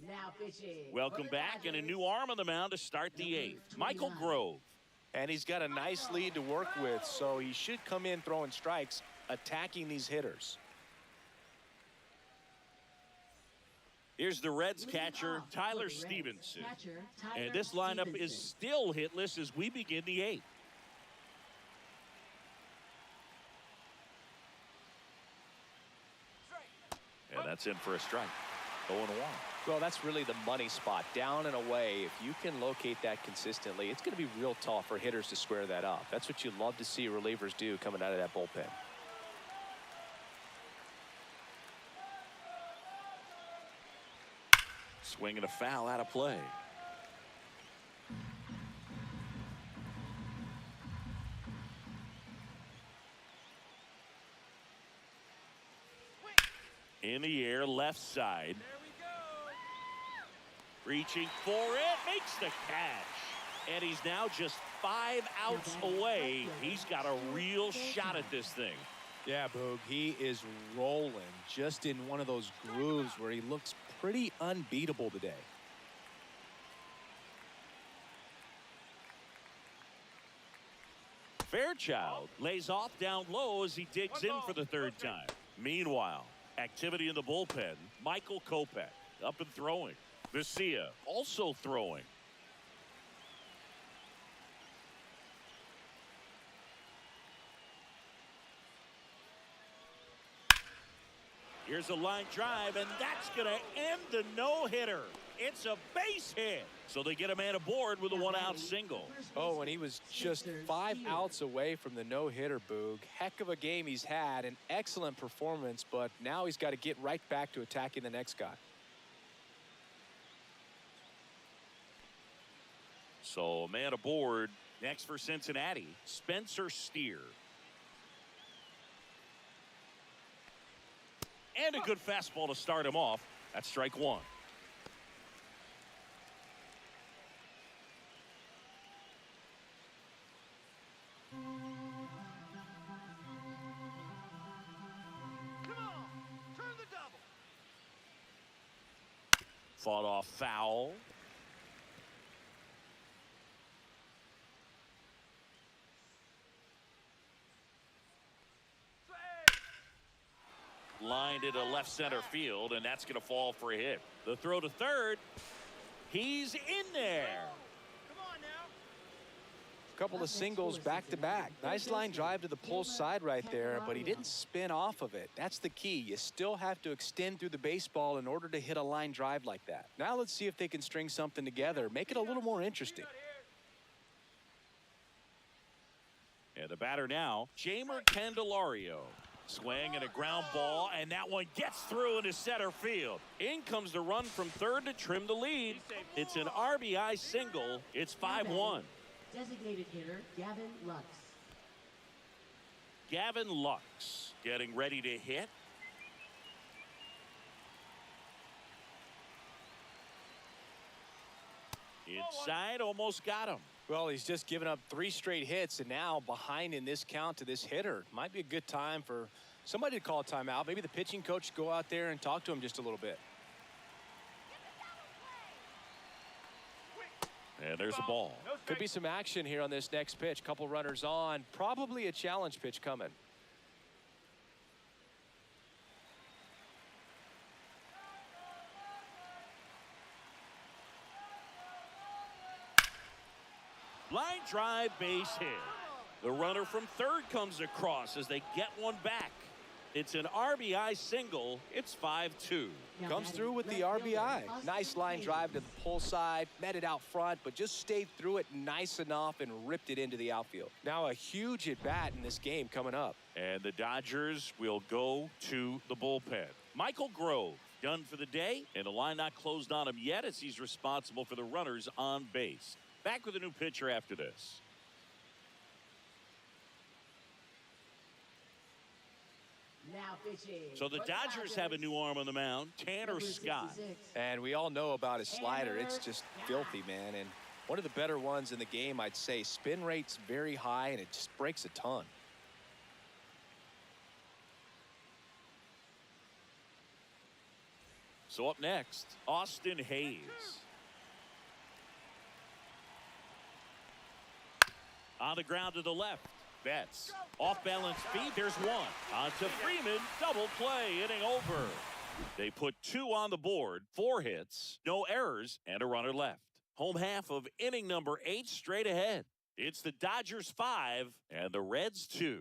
Now pitching. Welcome back, and a new arm on the mound to start the 8th. Michael Grove. And he's got a nice lead to work with, so he should come in throwing strikes, attacking these hitters. Here's the Reds catcher, Tyler Stevenson. And this lineup is still hitless as we begin the 8th. And that's in for a strike. 0-1. Well, that's really the money spot. Down and away, if you can locate that consistently, it's going to be real tough for hitters to square that up. That's what you love to see relievers do coming out of that bullpen. Swing and a foul out of play. In the air, left side. Reaching for it, makes the catch. And he's now just 5 outs away. He's got a real shot at this thing. Yeah, Boog, he is rolling just in one of those grooves where he looks pretty unbeatable today. Fairchild lays off down low as he digs in for the 3rd time. Meanwhile, activity in the bullpen. Michael Kopech up and throwing. Vesia also throwing. Here's a line drive, and that's going to end the no-hitter. It's a base hit. So they get a man aboard with a 1-out single. Oh, and he was just 5 outs away from the no-hitter, Boog. Heck of a game he's had, an excellent performance, but now he's got to get right back to attacking the next guy. So a man aboard. Next for Cincinnati, Spencer Steer. And a good fastball to start him off. That's strike 1. Come on, turn the double. Fought off foul. Lined into left center field, and that's going to fall for a hit. The throw to 3rd. He's in there. Come on now. A couple of singles back to back. Nice line drive to the pull side right there, but he didn't spin off of it. That's the key. You still have to extend through the baseball in order to hit a line drive like that. Now let's see if they can string something together, make it a little more interesting. And the batter now, Jeimer Candelario. Swing and a ground ball, and that one gets through into center field. In comes the run from 3rd to trim the lead. It's an RBI single. It's 5-1. Designated hitter, Gavin Lux. Gavin Lux getting ready to hit. Inside, almost got him. Well, he's just given up 3 straight hits, and now behind in this count to this hitter. Might be a good time for Somebody to call a timeout. Maybe the pitching coach go out there and talk to him just a little bit. And there's a ball. Could be some action here on this next pitch. Couple runners on. Probably a challenge pitch coming. Line drive, base hit. The runner from third comes across as they get one back. It's an RBI single. It's 5-2. Comes through with the RBI. Nice line drive to the pull side, met it out front, but just stayed through it nice enough and ripped it into the outfield. Now a huge at bat in this game coming up. And the Dodgers will go to the bullpen. Michael Grove done for the day, and the line not closed on him yet as he's responsible for the runners on base. Back with a new pitcher after this. Now pitching. So the Dodgers have a new arm on the mound, Tanner Scott. And we all know about his slider. It's just filthy, man. And one of the better ones in the game, I'd say. Spin rate's very high, and it just breaks a ton. So up next, Austin Hayes. On the ground to the left. Betts. Off balance feet. There's one. On to Freeman. Double play. Inning over. They put 2 on the board. 4 hits. No errors. And a runner left. Home half of inning number 8 straight ahead. It's the Dodgers 5 and the Reds 2.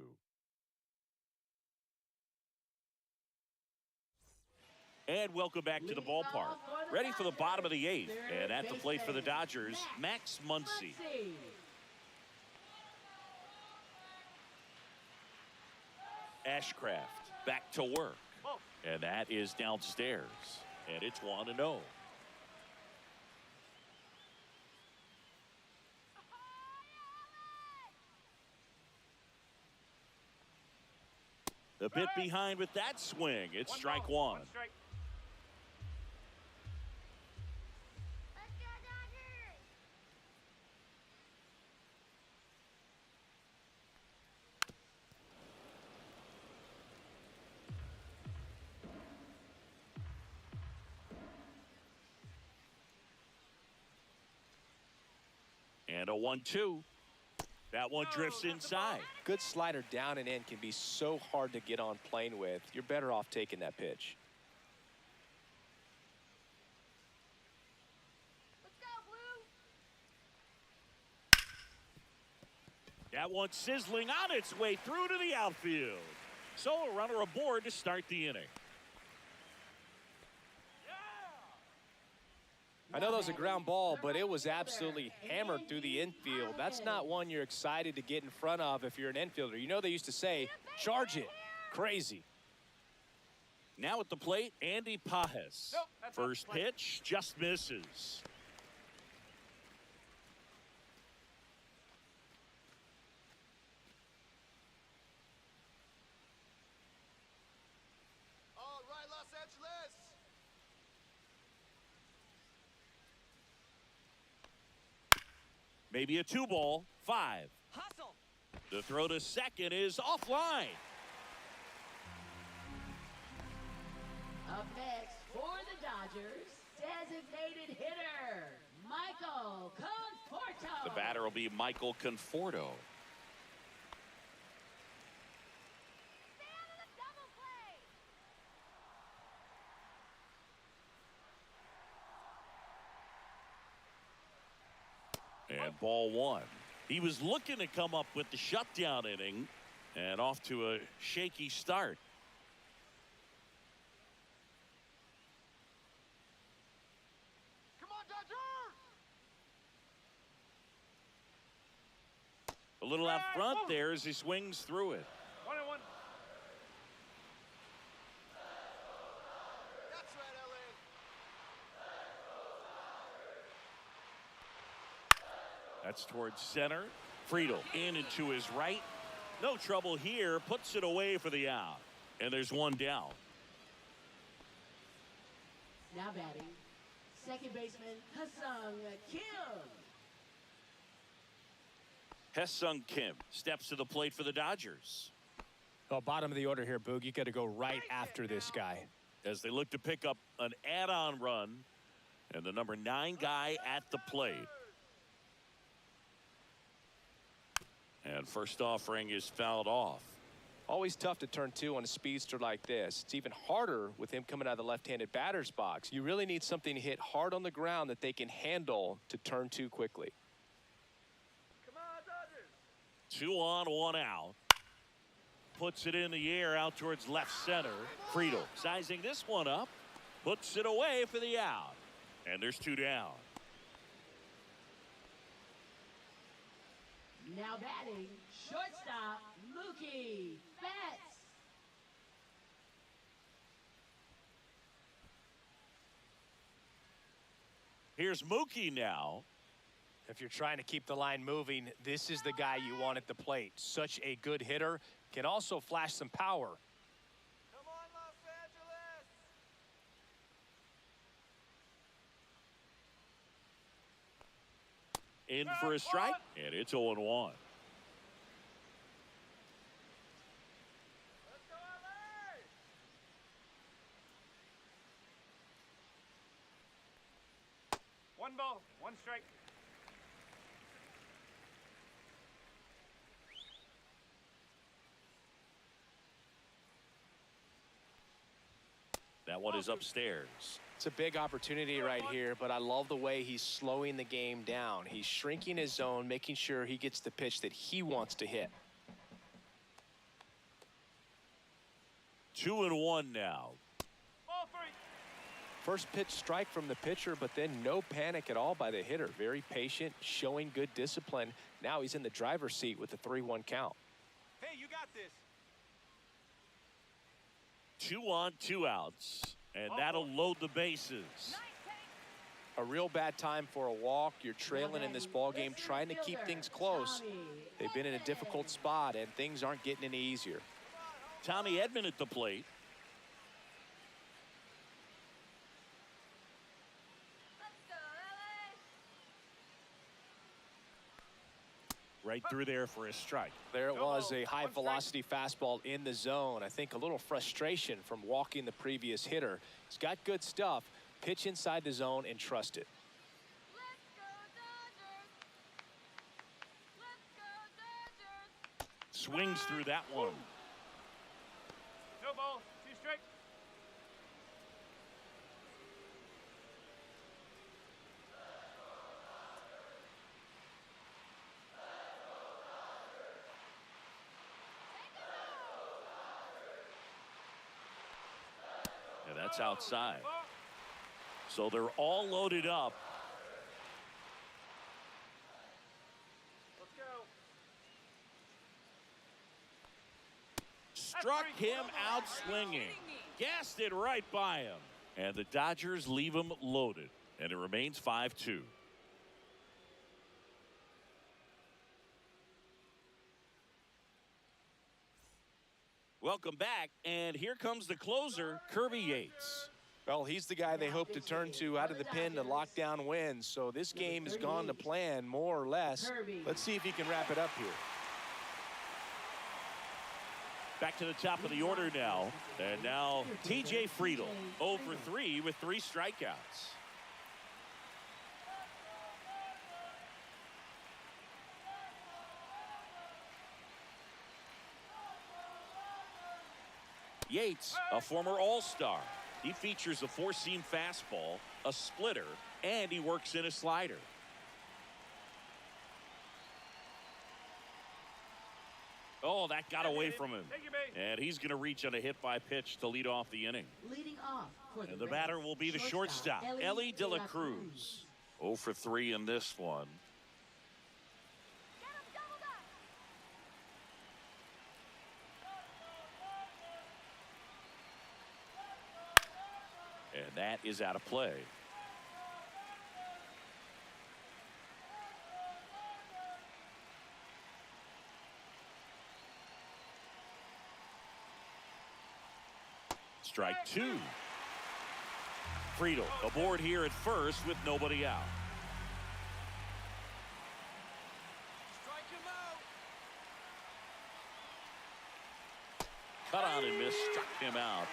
And welcome back to the ballpark. Ready for the bottom of the 8th. And at the plate for the Dodgers, Max Muncy. Ashcraft back to work. And that is downstairs. And it's 1-0. A bit behind with that swing. It's strike 1. And a 1-2. That one drifts inside. Good slider down and in can be so hard to get on plane with. You're better off taking that pitch. Let's go, Blue. That one sizzling on its way through to the outfield. So a runner aboard to start the inning. I know that was a ground ball, but it was absolutely hammered through the infield. That's not one you're excited to get in front of if you're an infielder. You know they used to say, charge it. Crazy. Now at the plate, Andy Pajes. First pitch just misses. All right, Los Angeles. Maybe a 2-ball, 5. Hustle. The throw to second is offline. Up next for the Dodgers, designated hitter, Michael Conforto. The batter will be Michael Conforto. Stay out of the double play. And ball 1. He was looking to come up with the shutdown inning and off to a shaky start. Come on, Dodgers! A little out front there as he swings through it. 1-1. That's right, LA. That's towards center. Friedel in and to his right. No trouble here. Puts it away for the out. And there's one down. Now batting, second baseman Ha-Seong Kim. Ha-Seong Kim steps to the plate for the Dodgers. Well, bottom of the order here, Boog. You got to go right after this guy. As they look to pick up an add-on run, and the number 9 guy at the plate. And first offering is fouled off. Always tough to turn 2 on a speedster like this. It's even harder with him coming out of the left-handed batter's box. You really need something to hit hard on the ground that they can handle to turn 2 quickly. Come on, Dodgers. 2 on, 1 out. Puts it in the air out towards left center. Friedel sizing this one up. Puts it away for the out. And there's 2 down. Now batting, shortstop, Mookie Betts. Here's Mookie now. If you're trying to keep the line moving, this is the guy you want at the plate. Such a good hitter. Can also flash some power. Come on, Los Angeles. In for a strike. And it's 0-1. Let's go, LA. One ball, 1 strike. That one is upstairs. It's a big opportunity right here, but I love the way he's slowing the game down. He's shrinking his zone, making sure he gets the pitch that he wants to hit. 2-1 now. Ball 3. First pitch strike from the pitcher, but then no panic at all by the hitter. Very patient, showing good discipline. Now he's in the driver's seat with the 3-1 count. Hey, you got this. 2 on, 2 outs. And that'll load the bases. A real bad time for a walk. You're trailing in this ball game, trying to keep things close. They've been in a difficult spot, and things aren't getting any easier. Tommy Edman at the plate. Right through there for a strike. There it was, a high-velocity fastball in the zone. I think a little frustration from walking the previous hitter. He's got good stuff. Pitch inside the zone and trust it. Swings through that one. No ball, 2 strike. And that's outside. So they're all loaded up. Let's go. Struck him out swinging. Gassed it right by him. And the Dodgers leave him loaded. And it remains 5-2. Welcome back. And here comes the closer, Kirby Yates. Well, he's the guy they hope to turn to out of the pen to lock down wins. So this game has gone to plan, more or less. Let's see if he can wrap it up here. Back to the top of the order now. And now TJ Friedel, 0 for 3 with 3 strikeouts. Yates, a former All-Star. He features a 4-seam fastball, a splitter, and he works in a slider. Oh, that got away from him. And he's going to reach on a hit-by pitch to lead off the inning. Leading off for And the batter will be the shortstop, Ellie De La Cruz. 0 for 3 in this one. And that is out of play. Strike 2. Friedel aboard here at first with nobody out. Strike him out. cut on and miss, struck him out.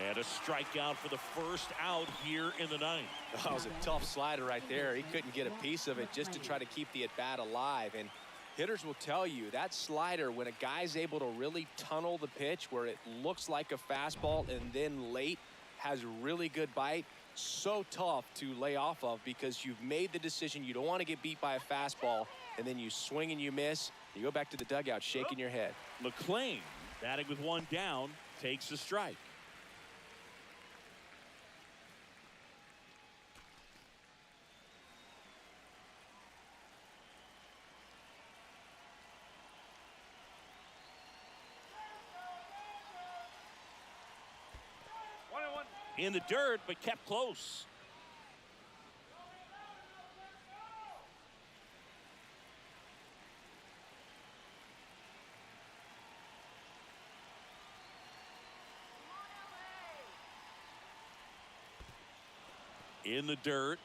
And a strikeout for the first out here in the ninth. That was a tough slider right there. He couldn't get a piece of it just to try to keep the at-bat alive. And hitters will tell you that slider, when a guy's able to really tunnel the pitch where it looks like a fastball and then late has really good bite, so tough to lay off of because you've made the decision you don't want to get beat by a fastball, and then you swing and you miss. You go back to the dugout shaking your head. McLean, batting with one down, takes the strike. In the dirt, but kept close. In the dirt.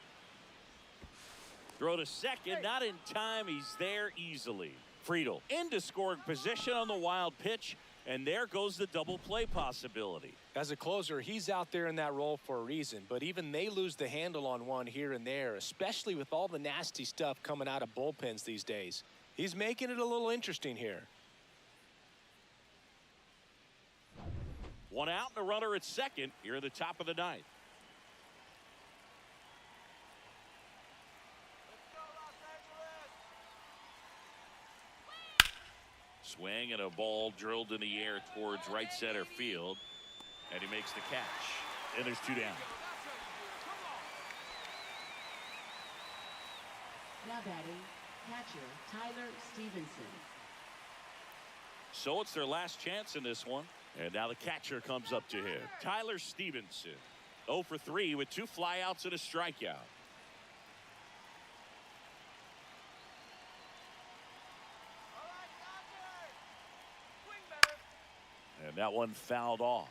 Throw to second, not in time. He's there easily. Friedel into scoring position on the wild pitch, and there goes the double play possibility. As a closer, he's out there in that role for a reason, but even they lose the handle on one here and there, especially with all the nasty stuff coming out of bullpens these days. He's making it a little interesting here. One out and a runner at second here at the top of the ninth. Swing and a ball drilled in the air towards right center field. And he makes the catch. And there's two down. Now batting, catcher Tyler Stevenson. So it's their last chance in this one. And now the catcher comes up to him. Tyler Stevenson. 0 for 3 with 2 flyouts and a strikeout. And that one fouled off.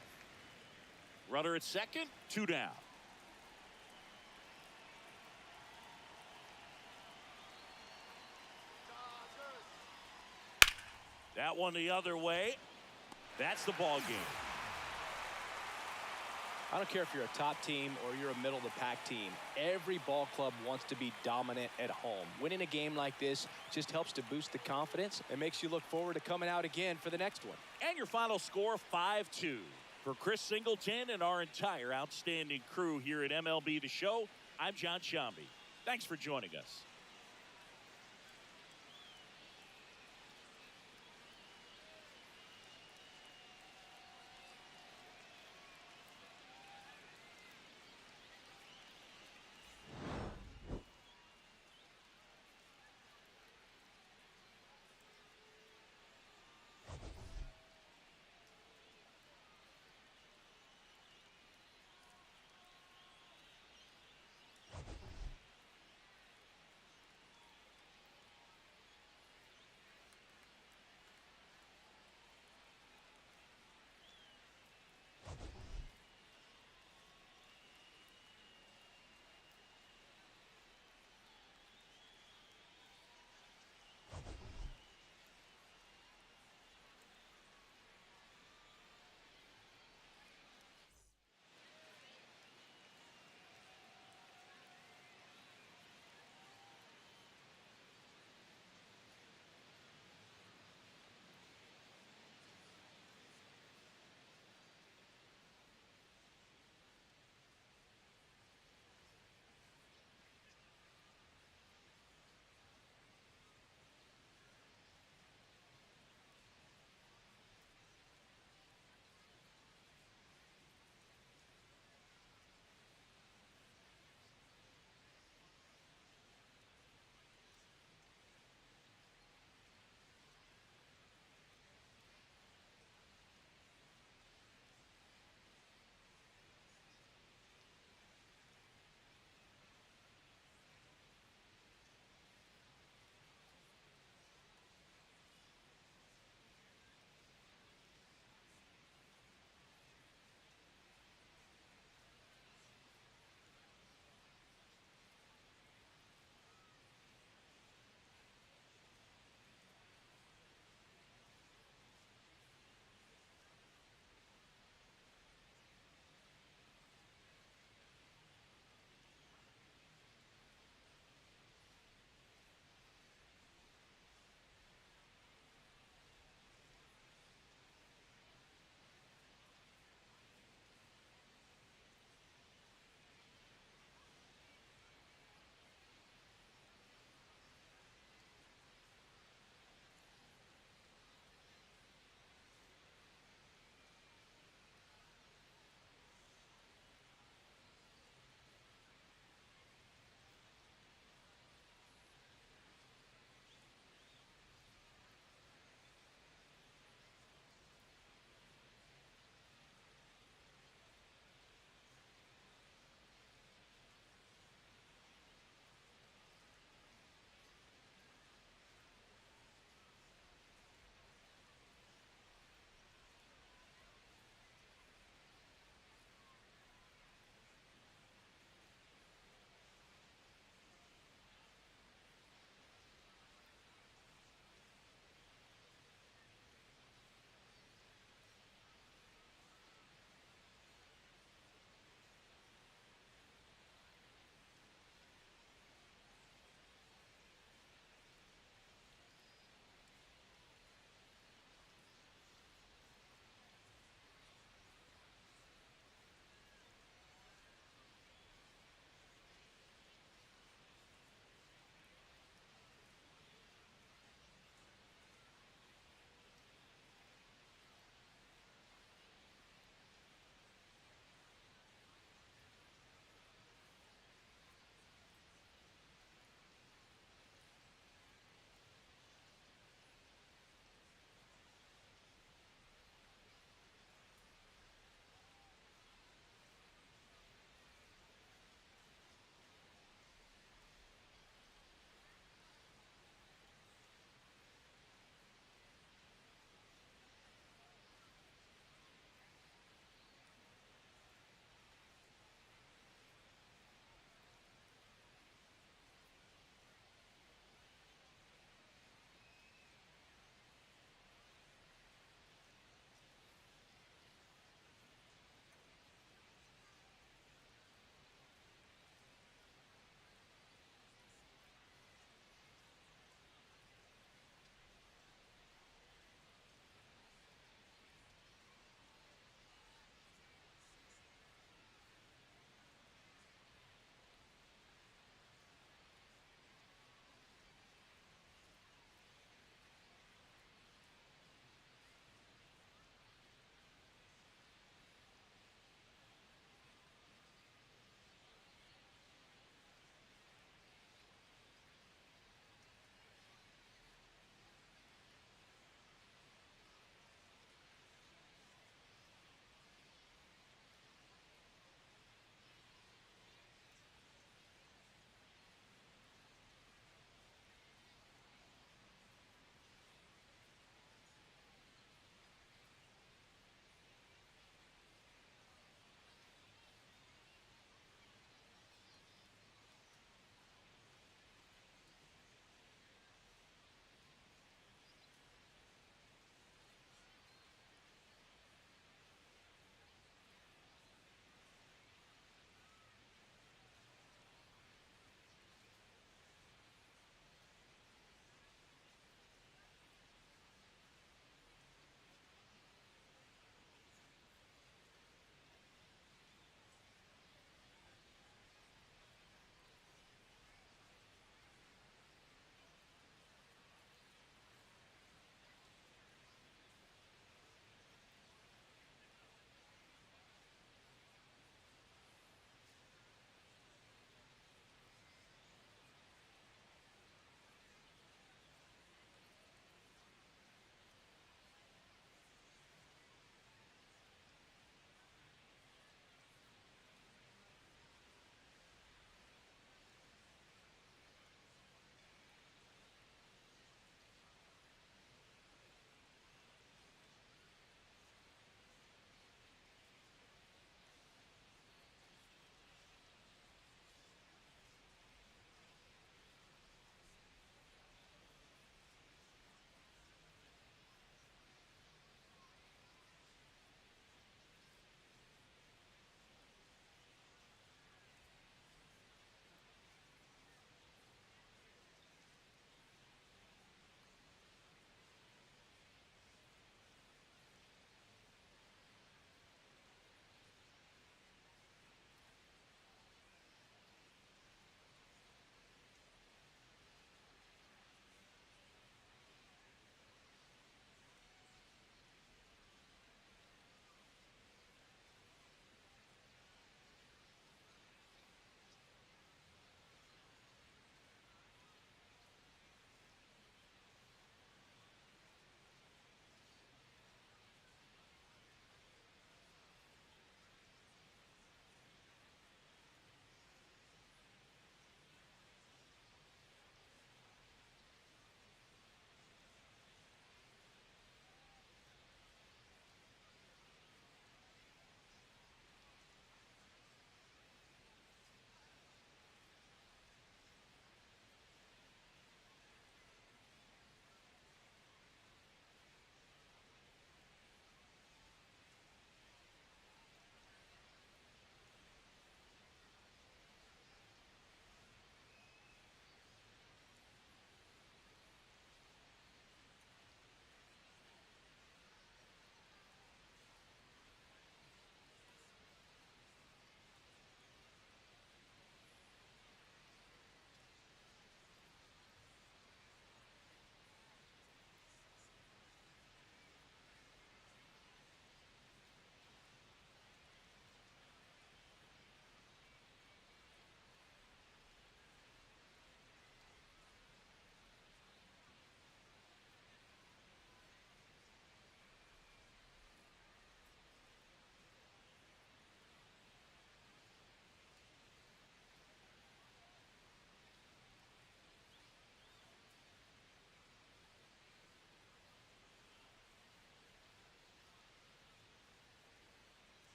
Runner at second, 2 down. That one the other way. That's the ball game. I don't care if you're a top team or you're a middle of the pack team. Every ball club wants to be dominant at home. Winning a game like this just helps to boost the confidence and makes you look forward to coming out again for the next one. And your final score, 5-2. For Chris Singleton and our entire outstanding crew here at MLB The Show, I'm John Shambi. Thanks for joining us.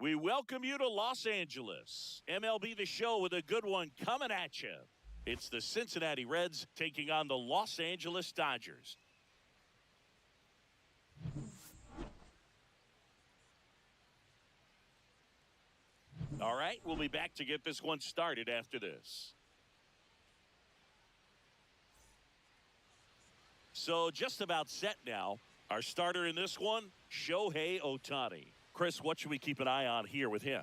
We welcome you to Los Angeles. MLB The Show with a good one coming at you. It's the Cincinnati Reds taking on the Los Angeles Dodgers. All right, we'll be back to get this one started after this. So just about set now. Our starter in this one, Shohei Ohtani. Chris, what should we keep an eye on here with him?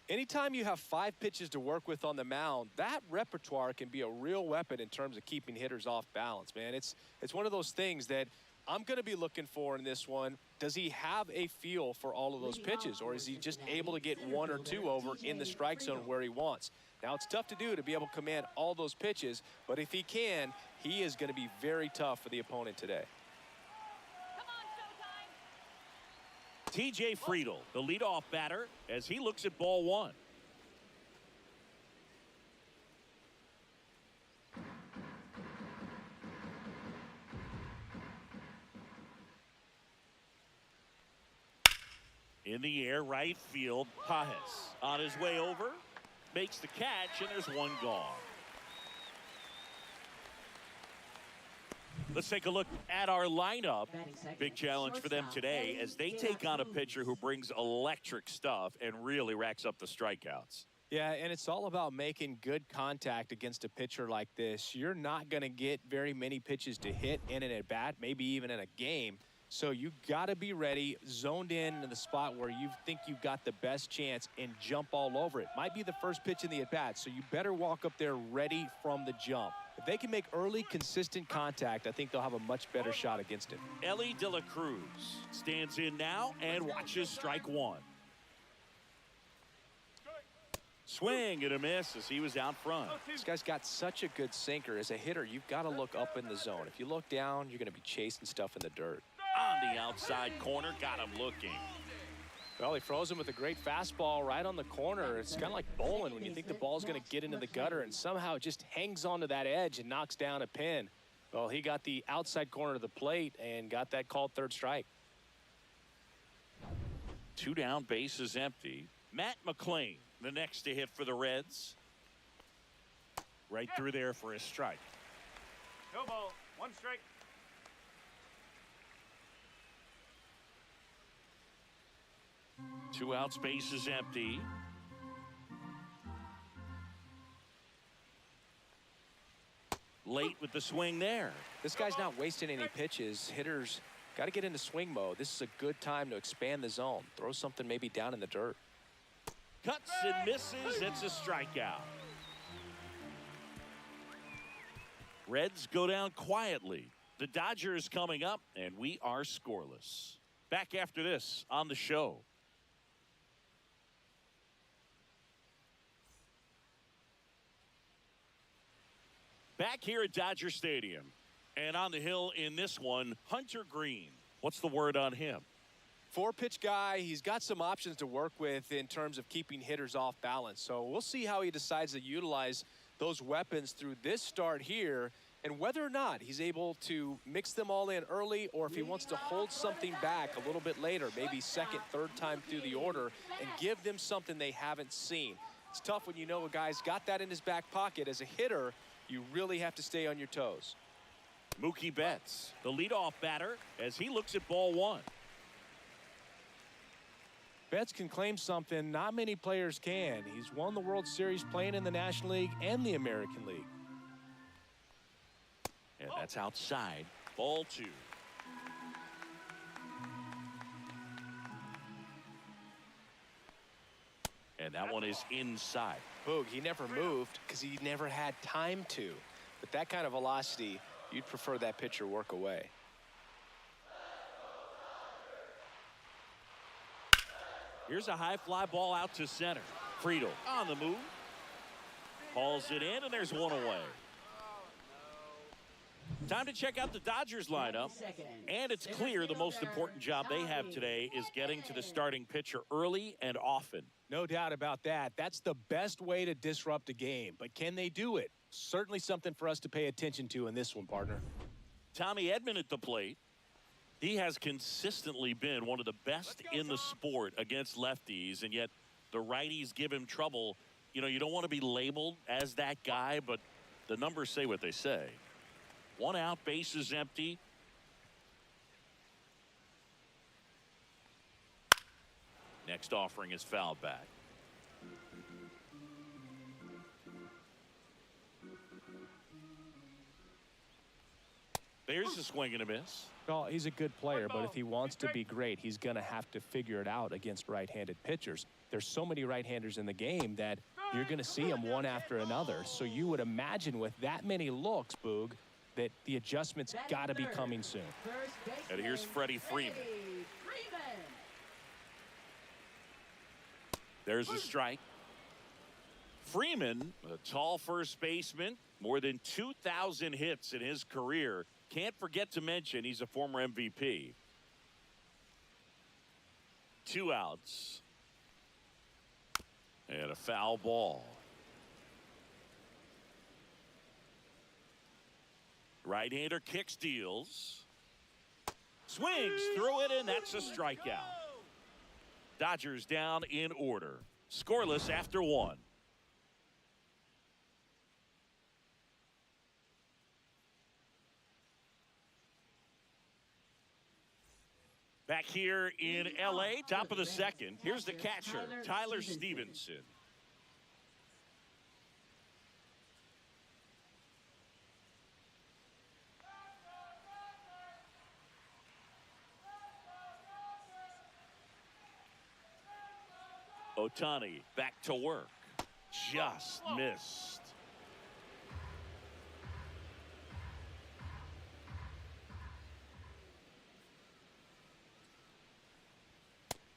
Anytime you have 5 pitches to work with on the mound, that repertoire can be a real weapon in terms of keeping hitters off balance, man. It's one of those things that I'm going to be looking for in this one. Does he have a feel for all of those pitches, or is he just able to get 1 or 2 over in the strike zone where he wants? Now, it's tough to do to be able to command all those pitches, but if he can, he is going to be very tough for the opponent today. TJ Friedl, the leadoff batter, as he looks at ball 1. In the air, right field, Pajes on his way over, makes the catch, and there's 1 gone. Let's take a look at our lineup. Big challenge for them today as they take on a pitcher who brings electric stuff and really racks up the strikeouts. Yeah, and it's all about making good contact against a pitcher like this. You're not going to get very many pitches to hit in an at-bat, maybe even in a game. So you got to be ready, zoned in the spot where you think you've got the best chance and jump all over it. Might be the first pitch in the at-bat, so you better walk up there ready from the jump. If they can make early, consistent contact, I think they'll have a much better shot against him. Elly De La Cruz stands in now and watches strike 1. Swing and a miss as he was out front. This guy's got such a good sinker. As a hitter, you've got to look up in the zone. If you look down, you're going to be chasing stuff in the dirt. On the outside corner, got him looking. Well, he froze him with a great fastball right on the corner. It's kind of like bowling when you think the ball's going to get into the gutter and somehow it just hangs onto that edge and knocks down a pin. Well, he got the outside corner of the plate and got that called 3rd strike. 2 down, bases empty. Matt McClain, the next to hit for the Reds. Right through there for a strike. No ball. 1 strike. Two outs, bases empty. Late with the swing there. This guy's not wasting any pitches. Hitters got to get into swing mode. This is a good time to expand the zone. Throw something maybe down in the dirt. Cuts and misses. It's a strikeout. Reds go down quietly. The Dodgers coming up, and we are scoreless. Back after this on the show. Back here at Dodger Stadium. And on the hill in this one, Hunter Green. What's the word on him? 4-pitch guy. He's got some options to work with in terms of keeping hitters off balance. So we'll see how he decides to utilize those weapons through this start here and whether or not he's able to mix them all in early or if he wants to hold something back a little bit later, maybe 2nd, 3rd time through the order and give them something they haven't seen. It's tough when you know a guy's got that in his back pocket. As a hitter, you really have to stay on your toes. Mookie Betts, the leadoff batter, as he looks at ball 1. Betts can claim something not many players can. He's won the World Series playing in the National League and the American League. And that's outside. Ball 2. And that one is inside. Boog, he never moved because he never had time to. But that kind of velocity, you'd prefer that pitcher work away. Here's a high fly ball out to center. Friedl on the move. Hauls it in, and there's one away. Time to check out the Dodgers lineup. And it's clear the most important job they have today is getting to the starting pitcher early and often. No doubt about that. That's the best way to disrupt a game. But can they do it? Certainly something for us to pay attention to in this one, partner. Tommy Edman at the plate. He has consistently been one of the best in the sport against lefties, and yet the righties give him trouble. You know, you don't want to be labeled as that guy, but the numbers say what they say. 1 out, bases empty. Next offering is fouled back. There's a swing and a miss. Well, he's a good player, but if he wants to be great, he's going to have to figure it out against right-handed pitchers. There's so many right-handers in the game that you're going to see them one after another. So you would imagine with that many looks, Boog, that the adjustment's got to be coming soon. And here's Freddie Freeman. There's a strike. Freeman, a tall first baseman, more than 2,000 hits in his career. Can't forget to mention he's a former MVP. 2 outs. And a foul ball. Right-hander kick steals. Swings through it, and that's a strikeout. Dodgers down in order. Scoreless after 1. Back here in L.A., top of the second. Here's the catcher, Tyler Stevenson. Ohtani back to work. Just missed.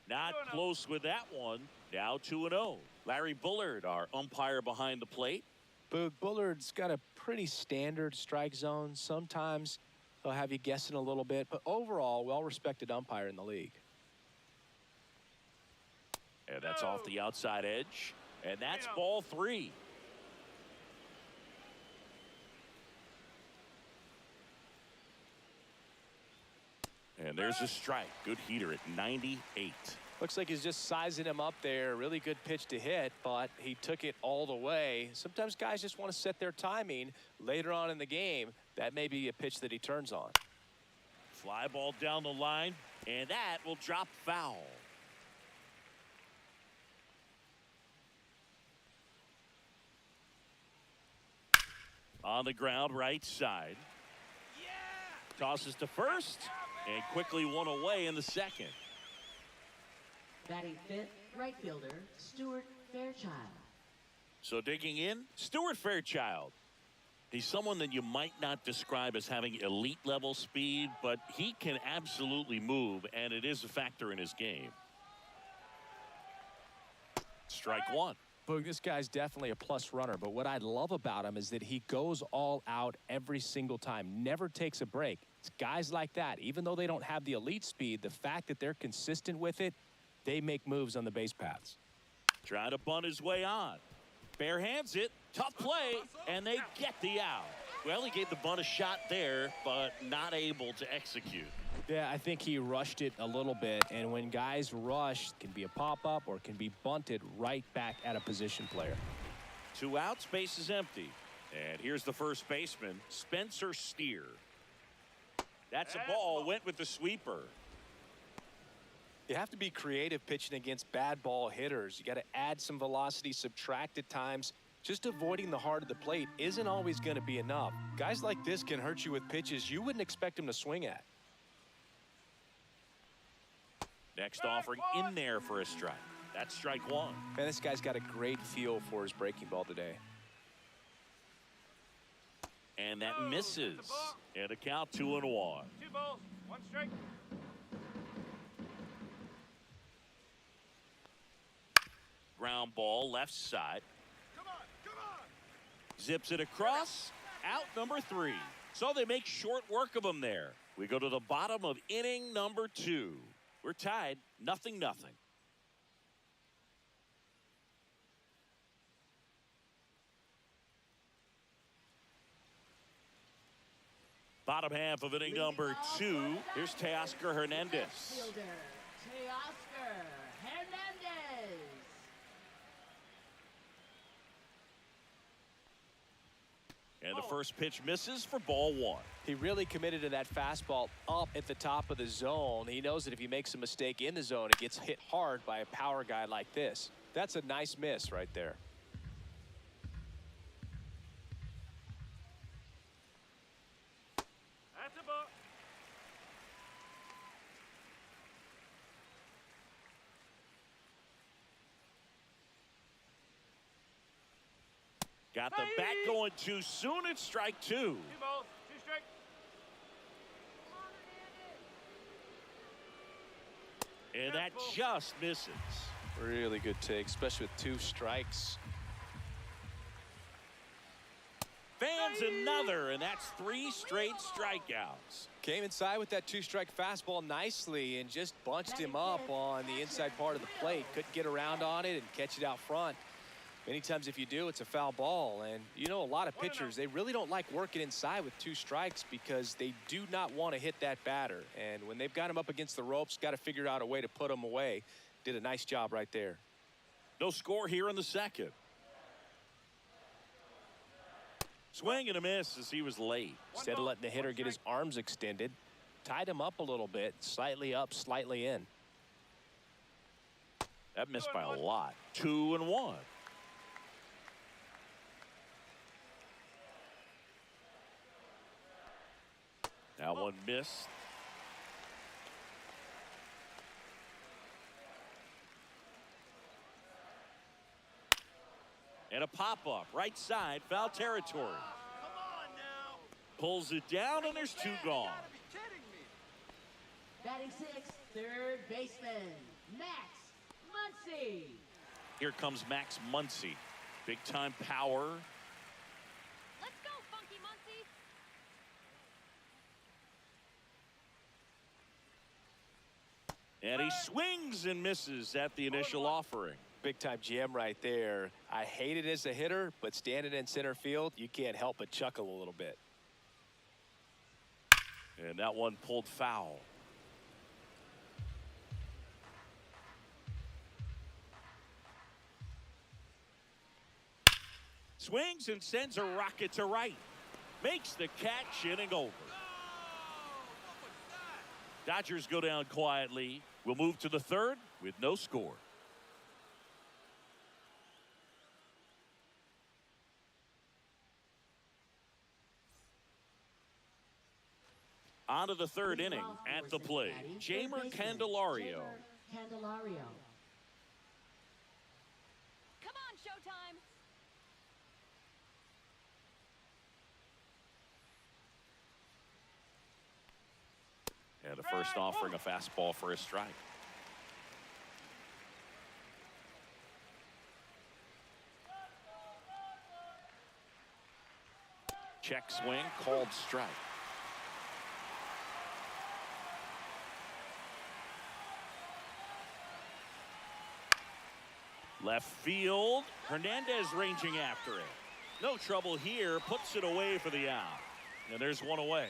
Not close with that one. Now 2-0. Larry Bullard, our umpire behind the plate. Boog, Bullard's got a pretty standard strike zone. Sometimes he'll have you guessing a little bit, but overall, well-respected umpire in the league. And that's off the outside edge. And that's ball 3. And there's a strike. Good heater at 98. Looks like he's just sizing him up there. Really good pitch to hit, but he took it all the way. Sometimes guys just want to set their timing later on in the game. That may be a pitch that he turns on. Fly ball down the line, and that will drop foul. On the ground, right side. Tosses to first, and quickly one away in the second. Batting 5th, right fielder, Stuart Fairchild. So digging in, Stuart Fairchild. He's someone that you might not describe as having elite level speed, but he can absolutely move, and it is a factor in his game. Strike 1. Boog, this guy's definitely a plus runner, but what I love about him is that he goes all out every single time, never takes a break. It's guys like that, even though they don't have the elite speed, the fact that they're consistent with it, they make moves on the base paths. Trying to bunt his way on. Bare hands it, tough play, and they get the out. Well, he gave the bunt a shot there, but not able to execute. Yeah, I think he rushed it a little bit, and when guys rush, it can be a pop-up or it can be bunted right back at a position player. 2 outs, base is empty. And here's the first baseman, Spencer Steer. That's a ball, went with the sweeper. You have to be creative pitching against bad ball hitters. You got to add some velocity, subtract at times. Just avoiding the heart of the plate isn't always going to be enough. Guys like this can hurt you with pitches you wouldn't expect them to swing at. Next offering in there for a strike. That's strike 1. Man, this guy's got a great feel for his breaking ball today. And that misses. And a count 2-1. 2 balls, 1 strike. Ground ball left side. Come on. Zips it across. Out number 3. So they make short work of him there. We go to the bottom of inning number 2. We're tied 0-0. Bottom half of inning number 2. Here's Teoscar Hernandez. Fielder, Teoscar Hernandez. And the first pitch misses for ball 1. He really committed to that fastball up at the top of the zone. He knows that if he makes a mistake in the zone, it gets hit hard by a power guy like this. That's a nice miss right there. That's a ball. Got the bat going too soon. It's strike 2. 2 balls, 2 strikes. And that just misses. Really good take, especially with 2 strikes. Fans another, and that's 3 straight strikeouts. Came inside with that 2-strike fastball nicely and just bunched him up on the inside part of the plate. Couldn't get around on it and catch it out front. Many times if you do, it's a foul ball. And you know, a lot of pitchers, they really don't like working inside with 2 strikes because they do not want to hit that batter. And when they've got him up against the ropes, got to figure out a way to put him away. Did a nice job right there. No score here in the second. Swing and a miss as he was late. Instead of letting the hitter get his arms extended, tied him up a little bit, slightly up, slightly in. That missed by a lot. 2-1. That one missed. And a pop-up, right side, foul territory. Come on now. Pulls it down, and there's 2 gone. You gotta be kidding me. Batting 6th, third baseman, Max Muncy. Here comes Max Muncy. Big-time power. Let's go, Funky Muncie. And he swings and misses at the initial offering. Big time gem right there. I hate it as a hitter, but standing in center field, you can't help but chuckle a little bit. And that one pulled foul. Swings and sends a rocket to right. Makes the catch, inning over. Dodgers go down quietly. We'll move to the 3rd with no score. On to the 3rd inning. At the plate, Jamer Candelario. Candelario. Come on, Showtime. And the first offering, a fastball for a strike. Check swing, called strike. Left field, Hernandez ranging after it. No trouble here, puts it away for the out. And there's one away.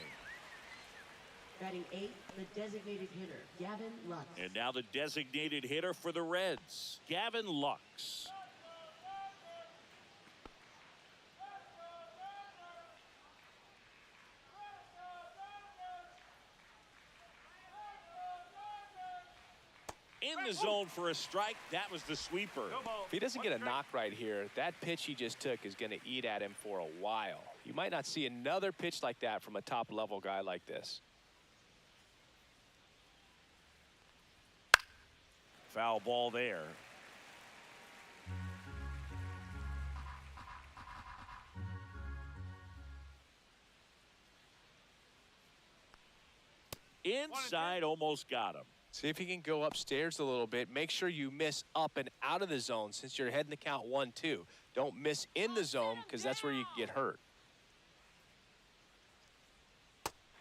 Batting 8th, the designated hitter, Gavin Lux. And now the designated hitter for the Reds, Gavin Lux. In the zone for a strike. That was the sweeper. If he doesn't get a knock right here, that pitch he just took is going to eat at him for a while. You might not see another pitch like that from a top-level guy like this. Foul ball there. Inside, almost got him. See if he can go upstairs a little bit. Make sure you miss up and out of the zone since you're heading the count 1-2. Don't miss in the zone because that's where you get hurt.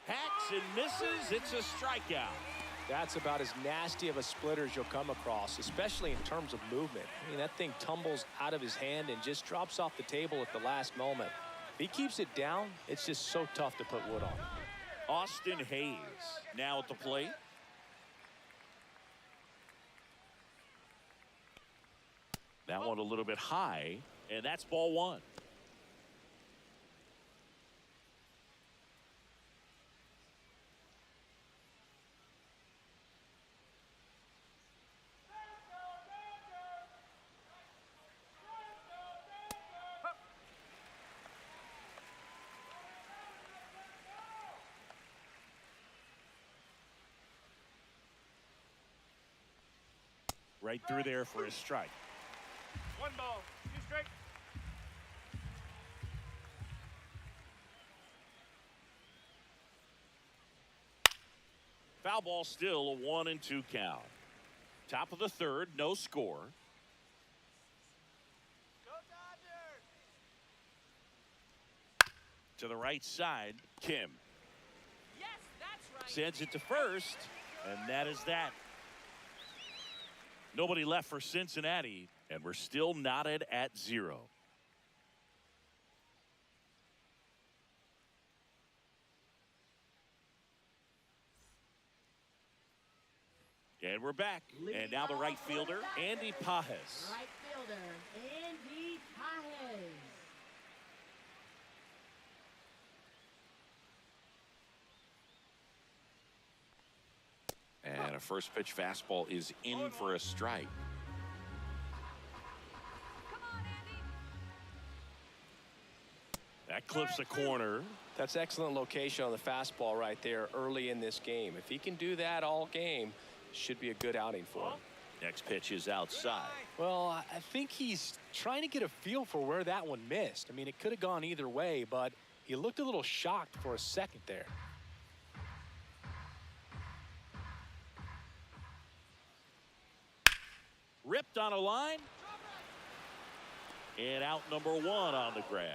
Hacks and misses. It's a strikeout. That's about as nasty of a splitter as you'll come across, especially in terms of movement. I mean, that thing tumbles out of his hand and just drops off the table at the last moment. If he keeps it down, it's just so tough to put wood on. Austin Hayes now at the plate. That one a little bit high, and that's ball one. Right through there for a strike. One ball, 2 straight. Foul ball, still a 1-2 count. Top of the third, no score. Go Dodgers! To the right side, Kim Yes, that's right. sends it to first, and that is that. Nobody left for Cincinnati, and we're still knotted at 0. And we're back. And now the right fielder, Andy Pajes. Right fielder, Andy Pajes. And a first pitch fastball is in for a strike. Come on, Andy. That clips a corner. That's excellent location on the fastball right there early in this game. If he can do that all game, should be a good outing for him. Next pitch is outside. Well, I think he's trying to get a feel for where that one missed. I mean, it could have gone either way, but he looked a little shocked for a second there. Ripped on a line. And out number 1 on the grab.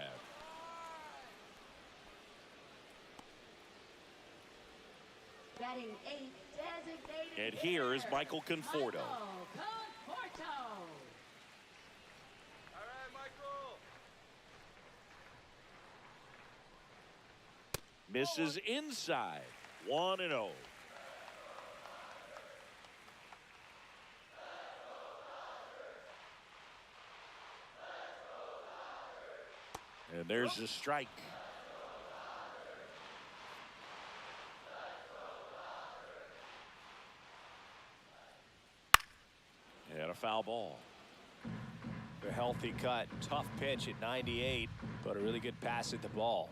Batting 8, designated And here is hitter, Michael Conforto. Michael Conforto. All right, Michael. Misses inside. 1-0. And there's the strike. And a foul ball. A healthy cut, tough pitch at 98, but a really good pass at the ball.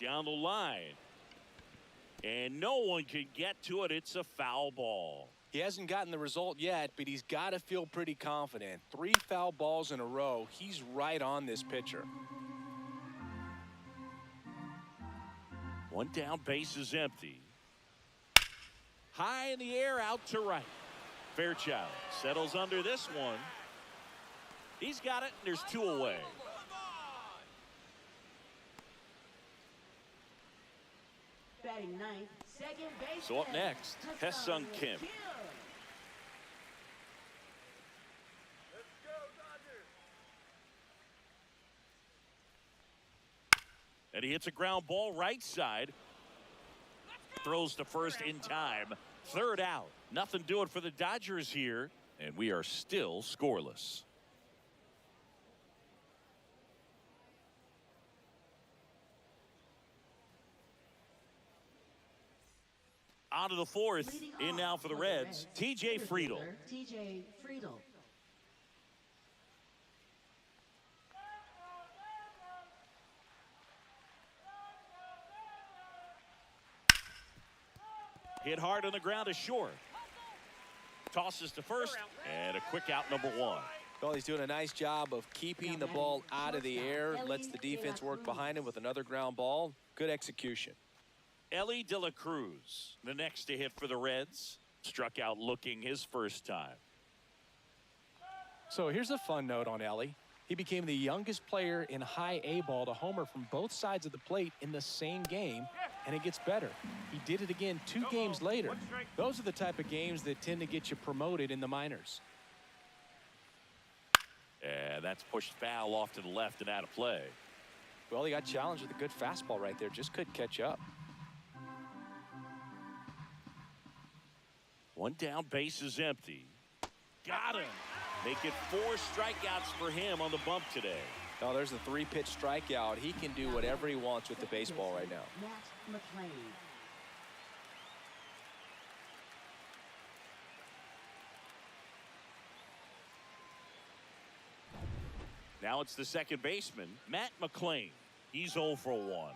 Down the line. And no one can get to it. It's a foul ball. He hasn't gotten the result yet, but he's got to feel pretty confident. 3 foul balls in a row. He's right on this pitcher. One down, base is empty. High in the air, out to right. Fairchild settles under this one. He's got it, and there's 2 away. Batting 9th, second base. So up next, Haesung Kim. Let's go, Dodgers. And he hits a ground ball right side. Throws to first in time. 3rd out. Nothing doing for the Dodgers here. And we are still scoreless. On to the 4th. In now for the Reds, T.J. Friedel. T.J. Friedel. Hit hard on the ground to short. Tosses to first, and a quick out number 1. Well, he's doing a nice job of keeping the ball out of the air, lets the defense work behind him with another ground ball. Good execution. Ellie De La Cruz, the next to hit for the Reds. Struck out looking his first time. So here's a fun note on Ellie. He became the youngest player in high A ball to homer from both sides of the plate in the same game and it gets better. He did it again 2 games later. Those are the type of games that tend to get you promoted in the minors. And that's pushed foul off to the left and out of play. Well, he got challenged with a good fastball right there. Just couldn't catch up. One down, base is empty. Got him. Make it 4 strikeouts for him on the bump today. Oh, there's a 3-pitch strikeout. He can do whatever he wants with the baseball right now. Matt McLean. Now it's the second baseman, Matt McLean. He's 0 for 1.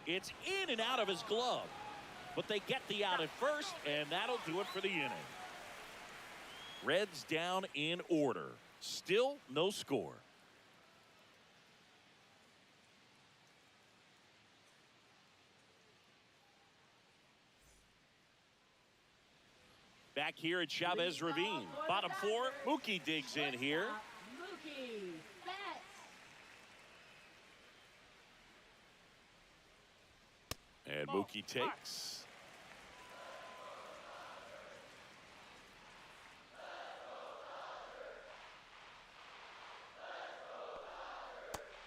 It's in and out of his glove. But they get the out at first, and that'll do it for the inning. Reds down in order. Still no score. Back here at Chavez Ravine. Bottom 4, Mookie digs in here. Mookie Betts. And Mookie takes.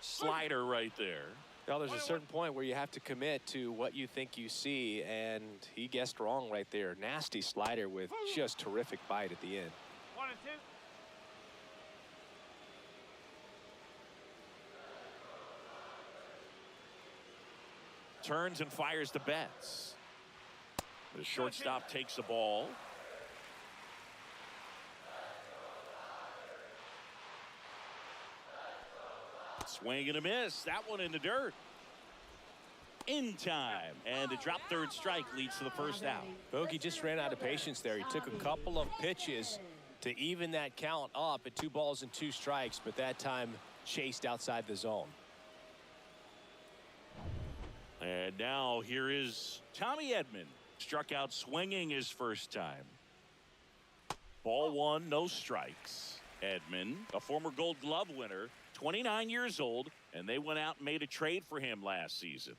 Slider right there. Now, there's a certain point where you have to commit to what you think you see, and he guessed wrong right there. Nasty slider with just terrific bite at the end. 1 and 2. Turns and fires the Betts. The shortstop takes the ball. Swing and a miss. That one in the dirt. In time. And a drop third strike leads to the first out. Bogey just ran out of patience there. He took a couple of pitches to even that count up at 2 balls and 2 strikes, but that time chased outside the zone. And now here is Tommy Edman. Struck out swinging his first time. Ball 1, no strikes. Edman, a former Gold Glove winner, 29 years old, and they went out and made a trade for him last season.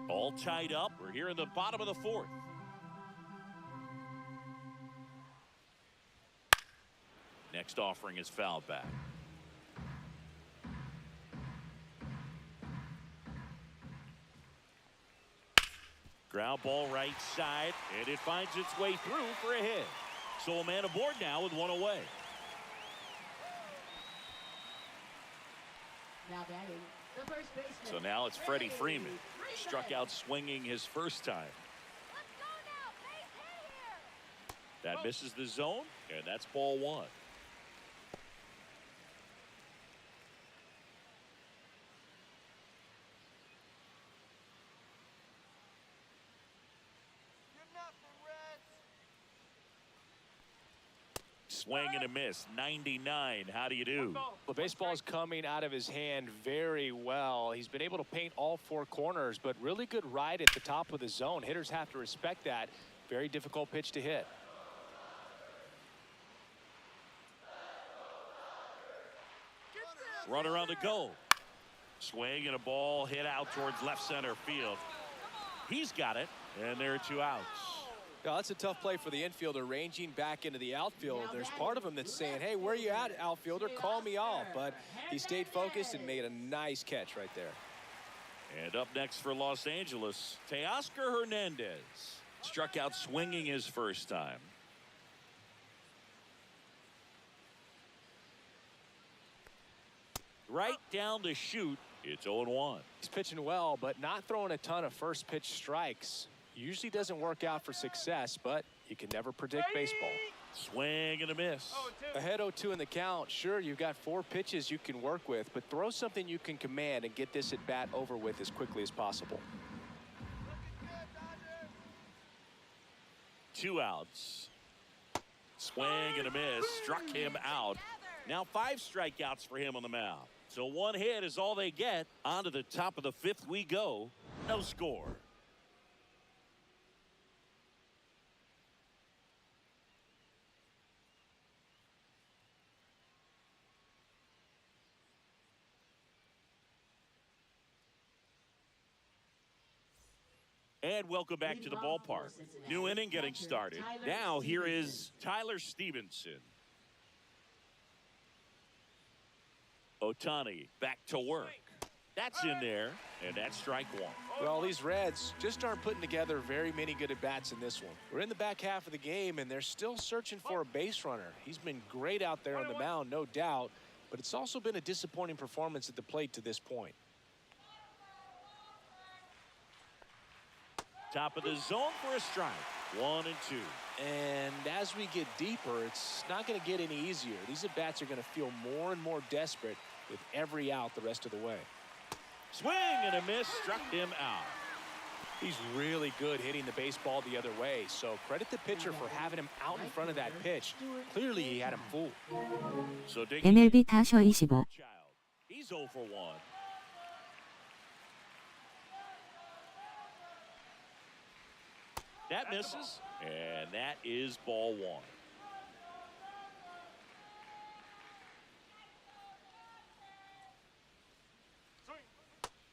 All tied up. We're here in the bottom of the 4th. Next offering is fouled back. Ground ball right side, and it finds its way through for a hit. So a man aboard now with 1 away. Now batting, the first baseman. So now it's Freddie Freeman. Struck out swinging his first time. Let's go now. Base hit here. That misses the zone, and that's ball 1. Swing and a miss. 99. How do you do? The baseball is coming out of his hand very well. He's been able to paint all 4 corners, but really good ride at the top of the zone. Hitters have to respect that. Very difficult pitch to hit. Runner on the go. Swing and a ball hit out towards left center field. He's got it, and there are 2 outs. Yeah, that's a tough play for the infielder, ranging back into the outfield. There's part of him that's saying, hey, where are you at, outfielder? Call me off. But he stayed focused and made a nice catch right there. And up next for Los Angeles, Teoscar Hernandez. Struck out swinging his first time. Right down the chute. It's 0-1. He's pitching well, but not throwing a ton of first pitch strikes. Usually doesn't work out for success, but you can never predict baseball. Swing and a miss. Ahead 0-2 in the count. Sure, you've got 4 pitches you can work with, but throw something you can command and get this at bat over with as quickly as possible. 2 outs. Swing and a miss. Struck him out. Now 5 strikeouts for him on the mound. So 1 hit is all they get. On to the top of the 5th we go. No score. And welcome back to the ballpark. New inning getting started. Now here is Tyler Stevenson. Ohtani back to work. That's in there, and that's strike one. Well, these Reds just aren't putting together very many good at-bats in this one. We're in the back half of the game, and they're still searching for a base runner. He's been great out there on the mound, no doubt, but it's also been a disappointing performance at the plate to this point. Top of the zone for a strike. 1 and 2. And as we get deeper, it's not going to get any easier. These at-bats are going to feel more and more desperate with every out the rest of the way. Swing and a miss, struck him out. He's really good hitting the baseball the other way, so credit the pitcher for having him out in front of that pitch. Clearly, he had him fooled. So digging MLB 다셔 25. He's 0 for 1. That misses, and that is ball 1.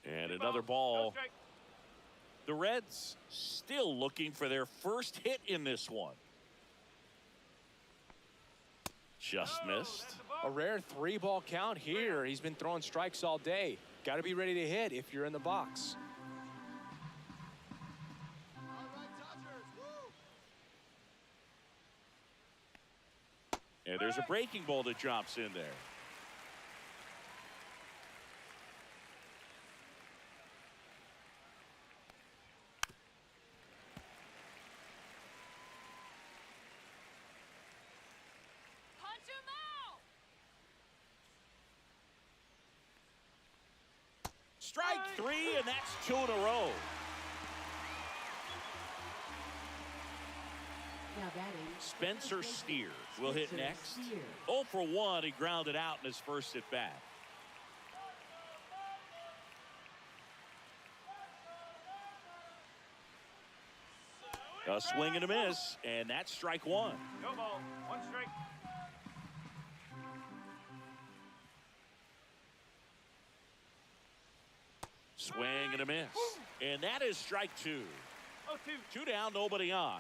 And another ball. The Reds still looking for their first hit in this one. Just missed. A rare 3-ball count here. He's been throwing strikes all day. Got to be ready to hit if you're in the box. And there's a breaking ball that drops in there. Punch him out! Strike 3, and that's 2 in a row. Now batting. Spencer Steer will hit Spencer next. Steer. 0 for 1. He grounded out in his first at bat. A swing and a miss, and that's strike 1. No ball. 1 strike. Swing and a miss, and that is strike 2. 0-2. 2 down, nobody on.